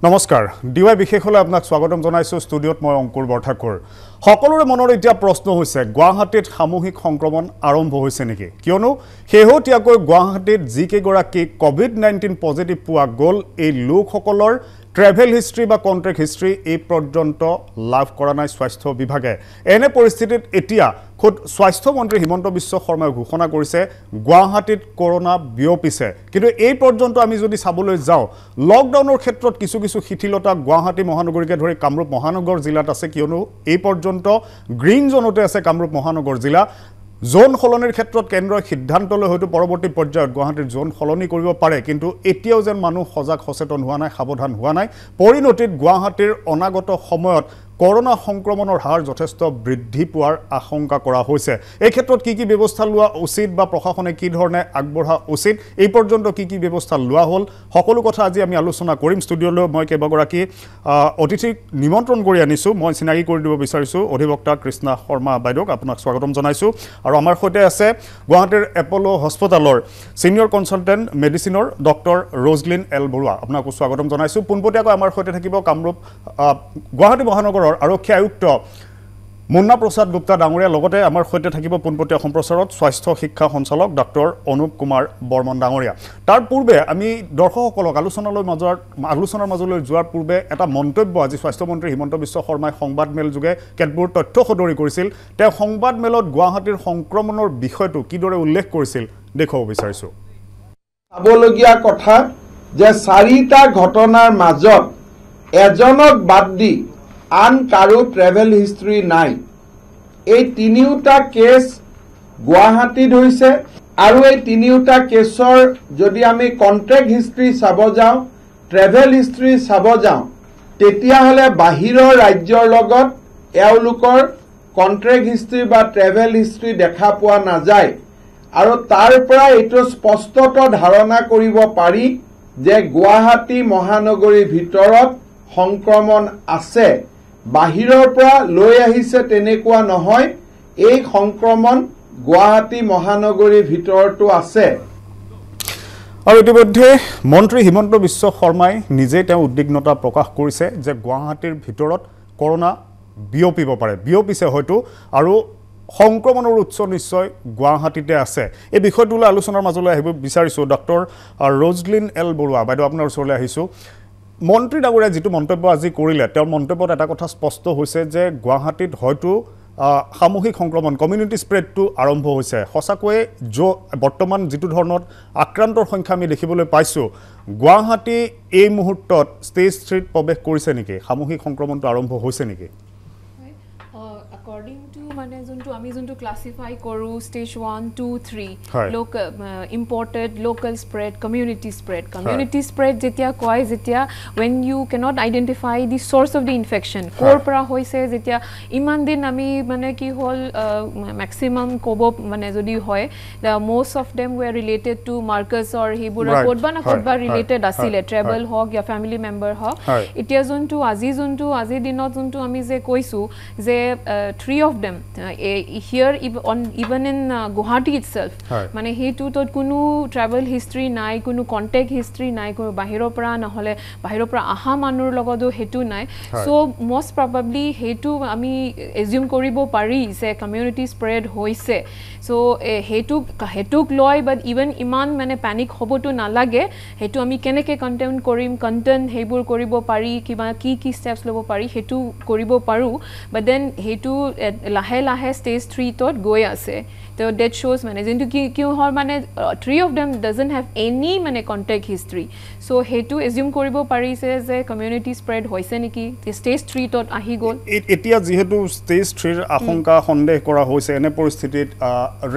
নমস্কাৰ ডিৱাই বিশেষলৈ আপোনাক স্বাগতম জনাইছো ষ্টুডিঅত মই অংকুৰ বৰঠাকুৰ সকলোৰে মনৰ এতিয়া প্ৰশ্ন হৈছে গুৱাহাটীত সামূহিক সংক্ৰমণ আৰম্ভ হৈছে নেকি কিয়নো হেহতিয়াকৈ গুৱাহাটীত জিকেগৰাকী কোভিড-19 পজিটিভ পোৱা গল এই লোকসকলৰ ট্ৰেভেল হিষ্ট্ৰী বা কন্ট্ৰেক্ট হিষ্ট্ৰী এই পৰ্যন্ত লাভ কৰা নাই স্বাস্থ্য বিভাগে এনে পৰিস্থিতিত এতিয়া খুদ স্বাস্থ্য মন্ত্ৰী হিমন্ত বিশ্ব শৰ্মাই ঘোষণা কৰিছে গুৱাহাটীত কৰোনা বিয়পিছে কিন্তু এই পৰ্যন্ত আমি যদি চাবলৈ যাওঁ লকডাউনৰ ক্ষেত্ৰত কিছু কিছু শিথিলতা গুৱাহাটী মহানগৰীকে ধৰি কামৰূপ মহানগৰ জিলাত আছে কিয়নো এই পৰ্যন্ত গ্ৰীণ জোনতে আছে কামৰূপ মহানগৰ জিলা জোন খলনিৰ ক্ষেত্ৰত কেন্দ্ৰৰ সিদ্ধান্ত লৈ হয়তো পৰৱৰ্তী পৰ্যায়ত গুৱাহাটীৰ জোন খলনি কৰিব পাৰে কিন্তু এতিয়াও যেন মানুহ সজাগ সচেতন হোৱা নাই সাৱধান হোৱা নাই পৰিণতিত গুৱাহাটীৰ অনাগত সময়ত কৰোনা সংক্ৰমণৰ হাৰ যথেষ্ট বৃদ্ধি পোৱাৰ আশংকা কৰা হৈছে এই ক্ষেত্ৰত কি কি ব্যৱস্থা লোৱা উচিত বা প্ৰশাসনে কি ধৰণে আগবঢ়া উচিত এই পৰ্যন্ত কি কি ব্যৱস্থা লোৱা হ'ল সকলো কথা আজি আমি আলোচনা কৰিম ষ্টুডিঅলৈ মই কেইবাগৰাকী অতিথিক নিমন্ত্ৰণ কৰি আনিছো মই চিনাকি কৰি দিব বিচাৰিছো অধিবক্তা কৃষ্ণা শৰ্মা বাইদেউক আপোনাক স্বাগতম জনাইছো আৰু আমাৰ সৈতে আছে গুৱাহাটীৰ এপোলো হস্পিটালৰ সিনিয়ৰ কনসালটেন্ট মেডিচিনৰ ডক্টৰ ৰজলিন এল বৰুৱা আপোনাক স্বাগতম জনাইছো পুনপটীয়াকৈ আমাৰ সৈতে থাকিব কামৰূপ গুৱাহাটী মহানগৰ আৰক্ষী আয়ুক্ত মুন্না প্ৰসাদ গুপ্তা ডাঙৰীয়া লগতে আমাৰ সৈতে থাকিব পোনপটীয়া সম্প্ৰচাৰত স্বাস্থ্য শিক্ষা সঞ্চালক ডক্টৰ অনুপ কুমাৰ বৰ্মন ডাঙৰীয়া তাৰ পূৰ্বে আমি দৰ্শকসকলক আলোচনাৰ মাজলৈ যোৱাৰ পূৰ্বে এটা মন্তব্য আজি স্বাস্থ্যমন্ত্ৰী হিমন্ত বিশ্ব শৰ্মাই সংবাদমেল যোগে কেতবোৰ তথ্য সদৰি কৰিছিল তেওঁ সংবাদমেলত গুৱাহাটীৰ সংক্ৰমণৰ বিষয়টো কিদৰে উল্লেখ কৰিছিল দেখুৱাব বিচাৰিছো চাবলগীয়া কথা যে চাৰিটা ঘটনাৰ মাজত এজনক বাদ দি আন কাৰো ট্ৰেভেল হিষ্ট্ৰী নাই এই তিনিওটা কেছ গুৱাহাটীত হৈছে আৰু এই তিনিওটা কেছৰ যদি আমি কন্ট্ৰেক্ট হিষ্ট্ৰী চাব যাওঁ ট্ৰেভেল হিষ্ট্ৰী চাব যাওঁ তেতিয়াহ'লে বাহিৰৰ ৰাজ্যৰ লগত এওঁলোকৰ কন্ট্ৰেক্ট হিষ্ট্ৰী বা ট্ৰেভেল হিষ্ট্ৰী দেখা পোৱা নাযায় আৰু তাৰ পৰা এইটো স্পষ্টত ধাৰণা কৰিব পাৰি যে গুৱাহাটী মহানগৰীৰ ভিতৰত সংক্ৰমণ আছে বাহিৰৰ পৰা লৈ আহিছে তেনেকুৱা নহয় এই সংক্ৰমণ গুৱাহাটী মহানগৰীৰ ভিতৰতো আছে আৰু ইতিমধ্যে মন্ত্ৰী হিমন্ত বিশ্ব শৰ্মাই নিজে তেওঁ উদ্বিগ্নতা প্ৰকাশ কৰিছে যে গুৱাহাটীৰ ভিতৰত কৰোনা বিয়পিব পাৰে বিয়পিছে হয়তো আৰু সংক্ৰমণৰ উৎস নিশ্চয় গুৱাহাটীতে আছে এই বিষয়টোলৈ আলোচনাৰ মাজলৈ আহিব বিচাৰিছো ডক্টৰ ৰজলিন এল বৰুৱা বাইদেউ আপোনাৰ ওচৰলৈ আহিছো মন্ত্ৰী ডাঙৰীয়া যেটো মন্তব্য আজি কৰিলে তেওঁৰ মন্তব্যত এটা কথা স্পষ্ট হৈছে যে গুৱাহাটীত হয়তো সামূহিক সংক্ৰমণ কমিউনিটি স্প্ৰেডটো আৰম্ভ হৈছে সঁচাকৈ বৰ্তমান যেটো ধৰণত আক্ৰান্তৰ সংখ্যা আমি দেখিবলৈ পাইছো গুৱাহাটী এই মুহূৰ্তত ষ্টেজ 3 ত প্ৰৱেশ কৰিছে নেকি সামূহিক সংক্ৰমণটো আৰম্ভ হৈছে নেকি According to মানে যোনটো আমি যোনটো ক্লাসিফাই কৰো stage 1 2 3 local imported local spread community spread যেতিয়া কয় যেতিয়া when you cannot identify the source of the infection কৰ পৰা হৈছে যেতিয়া ইমান দিন আমি মানে কি হল maximum কব মানে যদি হয় the most of them were related to markers or হেবুৰ কোডবা না কোডবা ৰিলেটেড আছিল ট্ৰেভেল হক या ফ্যামিলি মেম্বাৰ হক এতিয়া যোনটো আজি দিনত যোনটো আমি যে কৈছো যে 3 of them here even in Guwahati itself মানে হেতু তো কোনো ট্ৰেভেল হিষ্ট্ৰী নাই কোনো কন্টাক্ট হিষ্ট্ৰী নাই কোনো বাহিৰৰ পৰা নহলে বাহিৰৰ পৰা আহা মানুহৰ লগতো হেতু নাই সো most probably হেতু আমি এজিউম কৰিব পাৰি যে কমিউনিটি স্প্ৰেড হৈছে সো হেতুক লয় বাট ইভেন ইমান মানে প্যানিক হবতো নালাগে হেতু আমি কেনেকে কন্টেইন কৰিম কন্টেন্ট হেবোৰ কৰিব পাৰি কিবা কি স্টেপস লব পাৰি হেতু কৰিব পাৰো বাট দেন হেতু লাহে stage 3 তত গৈ আছে তো that shows মানে যেনটো কি হৰ মানে 3 of them doesn't have any মানে contact history so হেতু এজিউম কৰিব পাৰিছে যে কমিউনিটি স্প্ৰেড হৈছে নেকি stage 3 তত আহি গল এতিয়া যেহেতু stage 3 ৰ আশংকা সন্দেহ কৰা হৈছে এনে পৰিস্থিতিত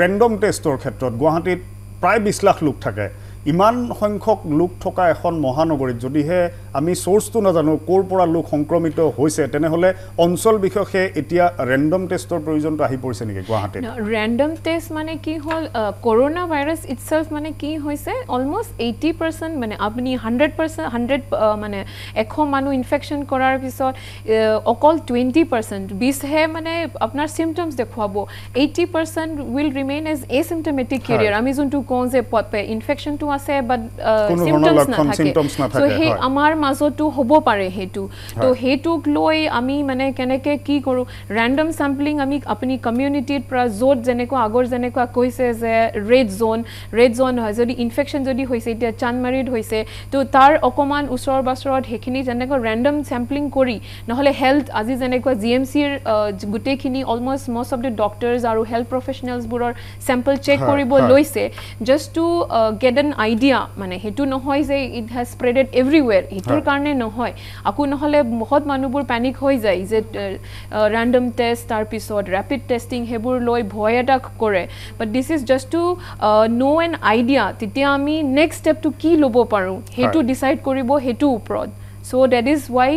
ৰেন্ডম টেষ্টৰ ক্ষেত্ৰত গুৱাহাটীত প্ৰায় 20 লাখ লোক থাকে ইমান সংখ্যক লোক থকা এখন মহানগৰীত যদিহে আমি সোৰ্সটো নাজানো কোৰ পৰা লোক সংক্ৰমিত হৈছে তেনেহলে অঞ্চল বিশেষে এতিয়া ৰেন্ডম টেষ্টৰ প্ৰয়োজনটো আহি পৰিছে নেকি গুৱাহাটীত ৰেন্ডম টেষ্ট মানে কি হল কৰোনা ভাইৰাছ ইটসেলফ মানে কি হৈছে অলমোস্ট 80% মানে আপুনি 100% 100 মানে 100 মানুহ ইনফেকশন কৰাৰ পিছত অকল 20% 20 হে মানে আপোনাৰ সিম্পটমস দেখুৱাব 80% will remain as asymptomatic carrier আমি যোনটো কওঁ যে ইনফেকশন টু আছে বাট সিম্পটমস না থাকে সো হে আমাৰ মাজতো হ'ব পাৰে হেতু তো হেতুক লৈ আমি মানে কেনেকে কি কৰো ৰ্যান্ডম স্যাম্পলিং আমি আপুনি কমিউনিটিৰ পৰা জোট যেনেকৈ আগৰ যেনেকৈ কৈছে যে ৰেড জোন হয় যদি ইনফেকশন যদি হৈছে এতিয়া চানমাৰীত হৈছে তো তাৰ অকমান ওচৰ বাছৰত হেখিনি যেনেকৈ ৰ্যান্ডম স্যাম্পলিং কৰি নহলে হেলথ আজি যেনেকৈ জিএমচিৰ গুটেখিনি almost most of the doctors আৰু হেলথ প্ৰফেশনালছ বুৰৰ স্যাম্পল চেক কৰিব লৈছে just to get an idea মানে হেতু নহয় যে ইট হ্যাজ স্প্ৰেডেড এভৰিৱেৰ হেতুৰ কাৰণে নহয় আকু নহলে বহুত মানুহবোৰ প্যানিক হৈ যায় যে ৰ্যান্ডম টেষ্ট তাৰ পিছত ৰেপিড টেষ্টিং হেবোৰ লৈ ভয় এটা কৰে but this is just to know an idea তেতিয়া আমি নেক্সট স্টেপ টু কি লব পাৰো হেতু ডিসাইড কৰিব হেতু ওপৰত So that is why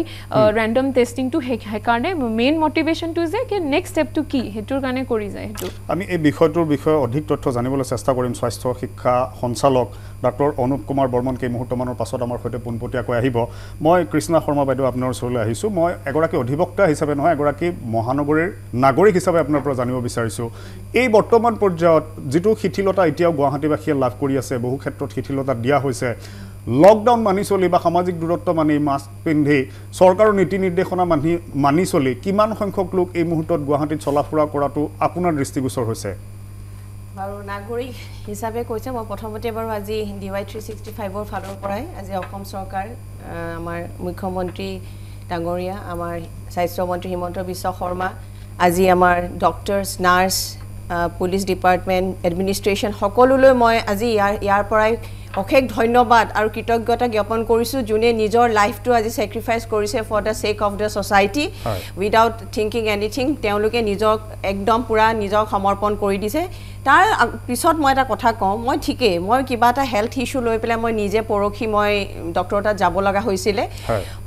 random testing to hekarne main motivation to is ke next step to ki hetur kane kori jay hetu ami ei bikhoytur bikhoy odhik totthyo janibole chesta korim swasthyo শিক্ষা সঞ্চালক doctor Anup Kumar Barman কে মুহূৰ্তমানৰ পাছত আমাৰ সৈতে পোনপটীয়াকৈ আহিব মই কৃষ্ণা শৰ্মা বাইদেউ আপোনাৰ ওচৰলৈ আহিছো মই এগৰাকী অধিবক্তা হিচাপে নহয় এগৰাকী মহানগৰীৰ নাগৰিক হিচাপে আপোনাৰ পৰা জানিব বিচাৰিছো এই বৰ্তমান পৰ্যায়ত যেটো শিথিলতা এতিয়াও গুৱাহাটীবাসীয়ে লাভ কৰি আছে বহু ক্ষেত্ৰত শিথিলতা দিয়া হৈছে লকডাউন মানি চলি বা সামাজিক দূৰত্ব মানি মাস্ক পিন্ধি চৰকাৰৰ নীতি নিৰ্দেশনা মানি চলি কিমান সংখ্যক লোক এই মুহূৰ্তত গুৱাহাটীত চলাফুৰা কৰাটো আপোনাৰ দৃষ্টিগোচৰ হৈছে বাৰু নাগৰিক হিচাপে কৈছে মই প্ৰথমতে বাৰু আজি ডিৱাই 365 ৰ ফালৰ পৰাই আজি অসম চৰকাৰ আমাৰ মুখ্যমন্ত্ৰী ডাঙৰীয়া আমাৰ স্বাস্থ্য মন্ত্ৰী হিমন্ত বিশ্ব শৰ্মা আজি আমাৰ doctors nurse police department administration সকলোলৈ মই আজি ইয়াৰ পৰাই অশেষ ধন্যবাদ আৰু কৃতজ্ঞতা জ্ঞাপন কৰিছো যোনে নিজৰ লাইফটো আজি স্যাক্ৰিফাইস কৰিছে for the sake of the society without thinking anything তেওঁলোকে নিজক একদম পুৰা নিজক সমৰ্পণ কৰি দিছে তাৰ পিছত মই এটা কথা কওঁ মই ঠিকে মই কিবা এটা হেলথ ইস্যু লৈ পেলাই মই নিজে পৰখি মই ডক্টৰ তাত যাব লগা হৈছিল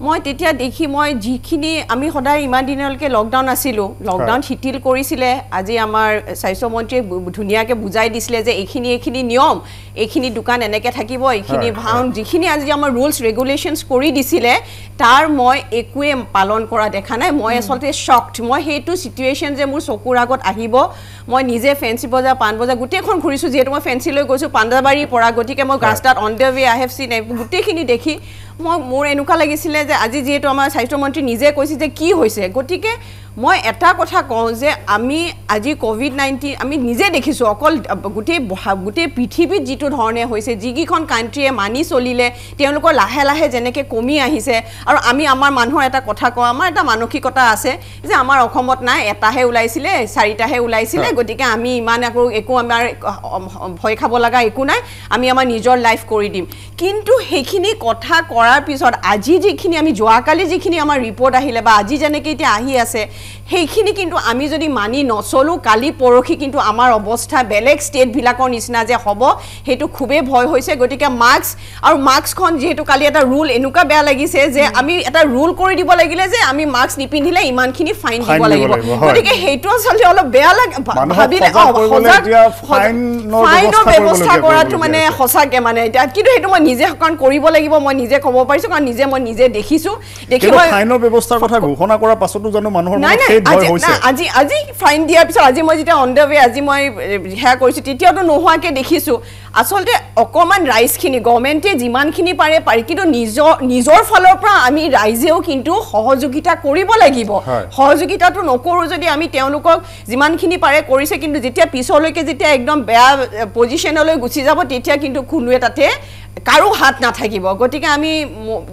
মই তেতিয়া দেখি মই যিখিনি আমি সদায় ইমান দিনলৈকে লকডাউন আছিলো লকডাউন শিথিল কৰিছিলে আজি আমাৰ স্বাস্থ্য মন্ত্ৰীয়ে ধুনিয়াকে বুজাই দিছিলে যে এইখিনি নিয়ম এইখিনি দোকান এনেকে থাকিব এইখিনি ভাউন যিখিনি আজি আমাৰ ৰুলছ ৰেগুলেশনছ কৰি দিছিলে তাৰ মই একোৱে পালন কৰা দেখা নাই মই আসলতে শকড মই হেতু সিচুৱেচন যে মোৰ চকুৰ আগত আহিব মই নিজে ফেন্সি বজাৰ পান বজাৰ গুটেখন ঘুৰিছো যেটো মই ফেন্সি লৈ গৈছো পাণ্ডাবাৰী পৰা গটিকে মই গাস্টাত on the way I have seen গুটেখিনি দেখি মোৰ এনেকুৱা লাগিছিলে যে আজি যেটো আমাৰ স্বাস্থ্য মন্ত্ৰী নিজে কৈছে যে কি হৈছে গটিকে মই এটা কথা কওঁ যে আমি আজি কোভিড-19 আমি নিজে দেখিছো অকল গুটে পৃথিৱীত যেটো ধৰণে হৈছে যিকিখন কান্ট্ৰিয়ে মানি চলিলে তেওঁলোকৰ লাহে লাহে যেনেকে কমি আহিছে আৰু আমি আমাৰ মানুহৰ এটা কথা কওঁ আমাৰ এটা মানসিকতা আছে যে আমাৰ অসমত নাই এটাহে ওলাইছিলে চাৰিটাহে ওলাইছিলে গটিকে আমি ইমান একো আমাৰ ভয় খাব লগা একো নাই আমি আমাৰ নিজৰ লাইফ কৰি দিম কিন্তু হেখিনি কথা কৰাৰ পিছত আজি যিখিনি আমি যোৱাকালি যিখিনি আমাৰ ৰিপৰ্ট আহিলে বা আজি যেনেকৈ এতিয়া আহি আছে হেখিনি কিন্তু আমি যদি মানি নচলো কালি পৰখি কিন্তু আমাৰ অৱস্থা বেলেগ ষ্টেট বিলাকৰ নিচিনা যে হ'ব হেতু খুবে ভয় হৈছে গটিকে মাস্কখন যেহেতু কালি এটা ৰুল এনেকুৱা বেয়া লাগিছে যে আমি এটা ৰুল কৰি দিব লাগিলে যে আমি মাস্ক নিপিন্ধিলে ইমানখিনি ফাইন দিব লাগিব গটিকে হেতু আসলে অলপ বেয়া লাগে ভাবিলে ফাইনৰ ব্যৱস্থা কৰাটো মানে সঁচাকে মানে এতিয়া কিন্তু হেতু মই নিজে কাৰণ কৰিব লাগিব মই নিজে ক'ব পাৰিছো কাৰণ মই নিজে দেখিছো দেখি মই ফাইনৰ ব্যৱস্থাৰ কথা ঘোষণা কৰাৰ পাছতো জানো মানুহৰ মনত আজি ফাইন দিয়াৰ পিছত আজি মই যেতিয়া অন দ্য ৱে আজি মই হেয়া কৰিছো তেতিয়াতো নোহোৱাকে দেখিছো আসলতে অকমান ৰাইজখিনি গভৰ্ণমেণ্টে যিমানখিনি পাৰে কিন্তু নিজৰ ফালৰ পৰা আমি ৰাইজেও কিন্তু সহযোগিতা কৰিব লাগিব সহযোগিতাটো নকৰো যদি আমি তেওঁলোকক যিমানখিনি পাৰে কৰিছে কিন্তু যেতিয়া পিছলৈকে যেতিয়া একদম বেয়া পজিশনলৈ গুচি যাব তেতিয়া কিন্তু কোনোৱে তাতে কাৰো হাত নাথাকিব গটিকে আমি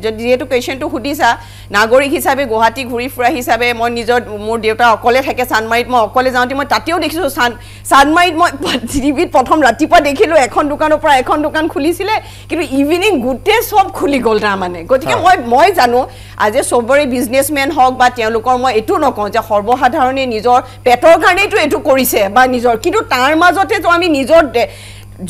যেহেতু পেশেন্টটো খুদিছা নাগৰিক হিচাপে গুৱাহাটী ঘূৰি ফুৰা হিচাপে মই নিজৰ মোৰ দেউতা অকলে থাকে সানমাৰীত মই অকলে যাওঁতে মই তাতেও দেখিছো সানমাৰীত মই টিভিত প্ৰথম ৰাতিপুৱা দেখিলো এখন দোকানৰ পৰা এখন দোকান খুলিছিলে কিন্তু ইভিনিং গুটে সব খুলি গল তাৰ মানে গটিকে মই জানো আজি সবৰে বিজনেসমেন হক বা তেওঁলোকৰ মই এটো নকওঁ যে সৰ্বসাধাৰণে নিজৰ পেটৰ কাৰণেটো এটো কৰিছে বা নিজৰ কিন্তু তাৰ মাজতে তো আমি নিজৰ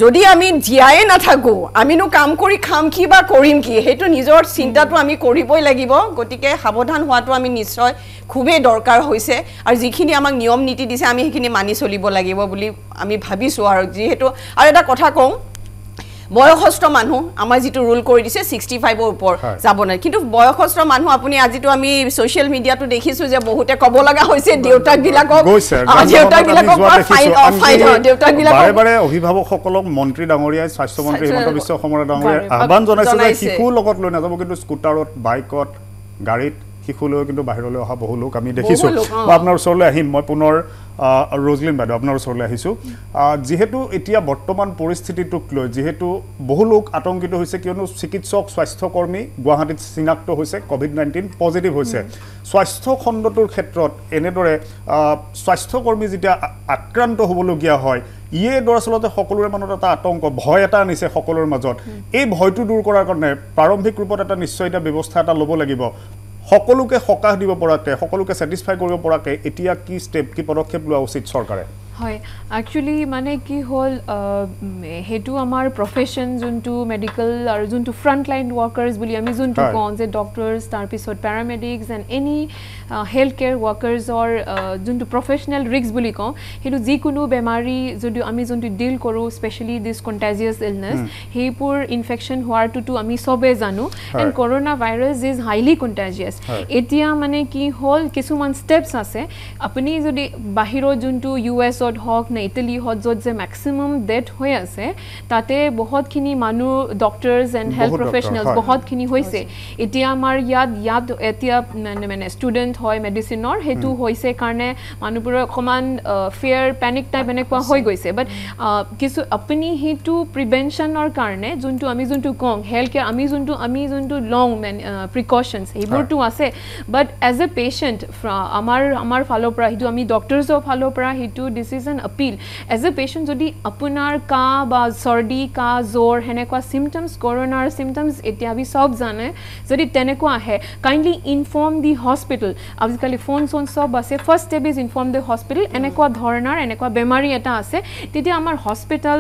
যদি আমি জিয়াই না থাকো আমিনো কাম কৰি খাম কি বা কৰিম কি হেতু নিজৰ চিন্তাটো আমি কৰিবই লাগিব গটিকে সাৱধান হোৱাটো আমি নিশ্চয় খুবেই দৰকাৰ হৈছে আৰু যিখিনি আমাক নিয়ম নীতি দিছে আমি হেখিনি মানি চলিব লাগিব বুলি আমি ভাবিছো আৰু যেহেতু আৰু এটা কথা কওঁ বয়সস্থ মানুহ আমাৰ যেটো ৰুল কৰি দিছে 65 ৰ ওপৰ যাব না কিন্তু বয়সস্থ মানুহ আপুনি আজিটো আমি সোশ্যাল মিডিয়াটো দেখিছো যে বহুতে কব লগা হৈছে দেউতাক বিলাকক বাৰে বাৰে অভিভাৱকসকলক মন্ত্ৰী ডাঙৰীয়াই স্বাস্থ্য মন্ত্ৰী হিমন্ত বিশ্ব শৰ্মা ডাঙৰীয়াই আহ্বান জনাইছে যে শিশু লগত লৈ নাযাব কিন্তু স্কুটাৰত বাইকত গাড়ীত শিশুলৈ কিন্তু বাহিৰলৈ অহা বহু লোক আমি দেখিছো বা আপোনাৰ ওচৰলৈ আহিম মই পুনৰ ৰজলিন বাইদেউ আপোনাৰ ওচৰলৈ আহিছো যেহেতু এতিয়া বৰ্তমান পৰিস্থিতিটোক লৈ যেহেতু বহু লোক আতংকিত হৈছে কিয়নো চিকিৎসক স্বাস্থ্যকৰ্মী গুৱাহাটীত চিনাক্ত হৈছে কোভিড-19 পজিটিভ হৈছে স্বাস্থ্য খণ্ডটোৰ ক্ষেত্ৰত এনেদৰে স্বাস্থ্যকৰ্মী যেতিয়া আক্ৰান্ত হ'বলগীয়া হয় ইয়ে দৰাচলতে সকলোৰে মনত এটা আতংক ভয় এটা আনিছে সকলোৰে মাজত এই ভয়টো দূৰ কৰাৰ কাৰণে প্ৰাৰম্ভিক ৰূপত এটা নিশ্চয় এটা ব্যৱস্থা এটা ল'ব লাগিব সকলোকে সকাহ দিব পৰাকে সকলোকে স্যাটিসফাই কৰিব পৰাকে এতিয়া কি স্টেপ কি পদক্ষেপ লোৱা উচিত চৰকাৰে হয় একচুয়ালি মানে কি হল হেতু আমাৰ প্ৰফেশন যোনটো মেডিকেল আৰু যোনটো ফ্ৰন্ট লাইন ওয়াৰ্কাৰ্স বুলি আমি যোনটো কওঁ যে ডক্টৰস তাৰ পিছত প্যাৰামেডিক্স এণ্ড এনি হেল্থ কেয়াৰ ওয়াৰ্কাৰ্স অৰ যোনটো প্ৰফেশনাল ৰিস্ক বুলি কওঁ হেতু যিকোনো বেমাৰী যদি আমি যোনটো ডিল কৰোঁ স্পেশালি দিস কন্টাজিয়াস ইলনেস হেইপুৰ ইনফেকশন হোৱাৰটো আমি সবে জানো and corona virus is highly contagious এতিয়া মানে কি হল কিছুমান স্টেপস আছে আপুনি যদি বাহিৰৰ যোনটো US হক না ইটালী হক যত যে ম্যাক্সিমাম ডেথ হৈ আছে তাতে বহুতখিনি মানুহ ডক্টৰস এণ্ড হেল্থ প্ৰফেশনালস বহুতখিনি হৈছে এতিয়া আমাৰ ইয়াত এতিয়া মানে ষ্টুডেন্ট হয় মেডিচিনৰ হেতু হৈছে কাৰণে মানুহবোৰ অকমান ফিয়াৰ প্যানিক টাইপ এনেকুৱা হৈ গৈছে বাট কিছু আপুনি হেতু প্ৰিভেনশনৰ কাৰণে যোনটো আমি যোনটো কং হেল্থ কেয়াৰ আমি যোনটো লং প্ৰিকশনস এইবোৰটো আছে বাট এজ এ পেশেন্ট আমাৰ ফালৰ পৰা হেতু আমি ডক্টৰসৰ ফালৰ পৰা হেতু this is an appeal as a patient jodi apunar ka ba sardi ka jor henekwa symptoms coronar symptoms etiabi sob jane jodi teneko ahe kindly inform the hospital abikali phone sob ase first step is inform the hospital enekwa dhornar enekwa bemari eta ase teti amar hospital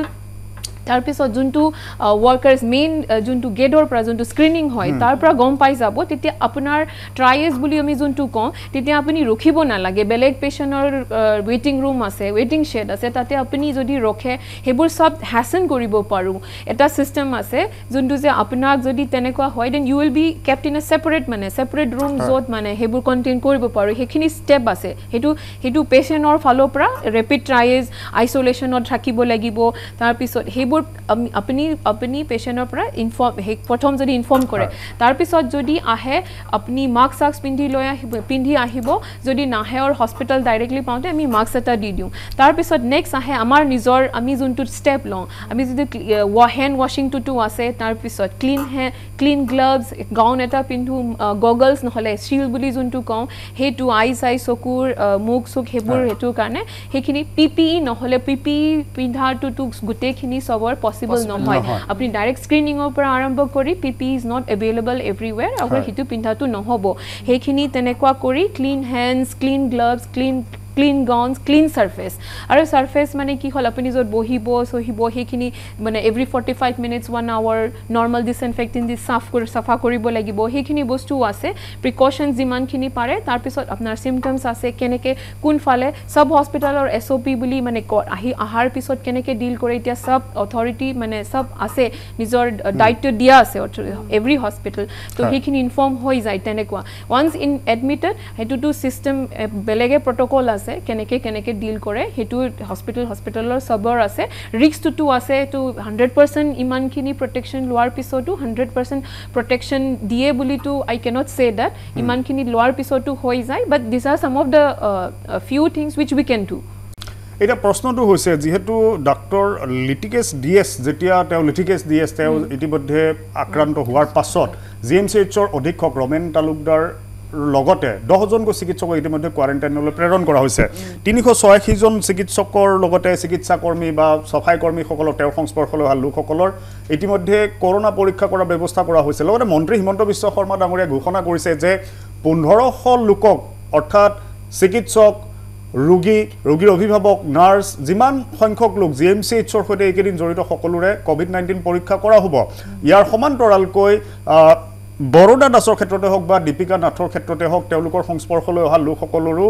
তাৰ পিছত যোনটো ওয়াৰ্কাৰ্স main যোনটো গেটৰ পৰা যোনটো screening হয় তাৰ পৰা গম পাই যাব তেতিয়া আপোনাৰ ট্ৰায়েজ বুলি আমি যোনটো কওঁ তেতিয়া আপুনি ৰখিব নালাগে বেলেগ পেশেন্টৰ ৱেটিং ৰুম আছে ৱেটিং শেড আছে তাতে আপুনি যদি ৰখে হেবোৰ সব হ্যাসন কৰিব পাৰো এটা সিস্টেম আছে যোনটো যে আপোনাক যদি তেনেকুৱা হয় then you will be kept in a separate room যত মানে হেবোৰ কন্টেইন কৰিব পাৰো হেখিনি স্টেপ আছে হেতু পেশেন্টৰ ফালৰ পৰা ৰেপিড ট্ৰায়েজ আইসোলেশনত ৰাখিব লাগিব তাৰ পিছত আপুনি পেশেন্টৰ পৰা ইনফৰ্ম প্ৰথম যদি ইনফৰ্ম কৰে তাৰ পিছত যদি আহে আপুনি মাস্ক পিন্ধি আহিব যদি নাহে অৰ হস্পিটাল ডাইৰেক্টলি পাওঁতে আমি মাস্ক এটা দি দিওঁ তাৰ পিছত নেক্সট আহে আমাৰ নিজৰ আমি যোনটো ষ্টেপ লওঁ আমি যদি হ্যান্ড ওয়াশিং টু আছে তাৰ পিছত ক্লিন গ্লাভছ গাউন এটা পিন্ধো গগলছ নহলে শিল বুলি যোনটো কওঁ হেতু আই চকুৰ মুখ চুক হেবোৰ হেতু কাৰণে হেখিনি পিপিই নহলে পিপিই পিন্ধাটো গুটেখিনি সবৰ পসিবল নহয় আপুনি ডাইৰেক্ট স্ক্ৰিনিংৰ পৰা আৰম্ভ কৰি PP is not available everywhere আৰু হিটো পিন্ধাটো নহব হেখিনি তেনেকুৱা কৰি clean hands clean gloves clean gowns clean surface আর সারফেস মানে কি হল আপনি যত বহিব হেখিনি মানে every 45 minutes 1 hour normal disinfecting দি সাফা কৰিব লাগিব হেখিনি বস্তু আছে প্ৰিকশনস জিমানখিনি পাৰে তাৰ পিছত আপনাৰ সিম্পটমস আছে কেনেকে কোন ফালে সব হসপিটালৰ এসওপি বুলি মানে আহাৰ পিছত কেনেকে ডিল কৰে এতিয়া সব অথৰিটি মানে সব আছে নিজৰ দায়িত্ব দিয়া আছে এভৰি হসপিটাল তো হেখিনি ইনফৰ্ম হৈ যায় তেনেকুৱা ওয়ান্স ইন এডমিটেড হেতুটো সিস্টেম বেলেগে প্ৰটোকল আছে কেনেকে ডিল কৰে হেতু হসপিটালৰ সবৰ আছে ৰিস্কটো আছে তো 100% ইমানখিনি প্ৰটেকশন লোৱাৰ পিছতো 100% প্ৰটেকশন দিয়ে বুলি তো আই ক্যানট সে দ্যাট ইমানখিনি লোৱাৰ পিছতো হৈ যায় but this are some of the few things which we can do এটা প্ৰশ্নটো হৈছে যেহেতু ডক্টৰ লিটিকেছ ডিএছ যেতিয়া তেওঁ লিটিকেছ ডিএছ তেওঁ ইতিমধ্যে আক্ৰান্ত হোৱাৰ পাছত জিএমচিএইচৰ অধীক্ষক ৰমেন তালুকদাৰ লগতে 10 জনকৈ চিকিৎসকক ইতিমধ্যে কোৱাৰেণ্টাইনলৈ প্ৰেৰণ কৰা হৈছে 386 জন চিকিৎসকৰ লগতে চিকিৎসা কৰ্মী বা সফাই কৰ্মীসকলৰ তেওঁৰ সংস্পৰ্শলৈ অহা লোকসকলৰ ইতিমধ্যে কৰোনা পৰীক্ষা কৰাৰ ব্যৱস্থা কৰা হৈছে লগতে মন্ত্ৰী হিমন্ত বিশ্ব শৰ্মা ডাঙৰীয়াই ঘোষণা কৰিছে যে 1500 লোকক অৰ্থাৎ চিকিৎসক ৰোগীৰ অভিভাৱক নাৰ্ছ যিমান সংখ্যক লোক জিএমচিএইচৰ সৈতে এইকেইদিন জড়িত সকলোৰে কোভিড-19 পৰীক্ষা কৰা হ'ব ইয়াৰ সমান্তৰালকৈ বৰোদা দাসৰ ক্ষেত্ৰতে হওক বা দীপিকা নাথৰ ক্ষেত্ৰতে হওক তেওঁলোকৰ সংস্পৰ্শলৈ অহা লোকসকলৰো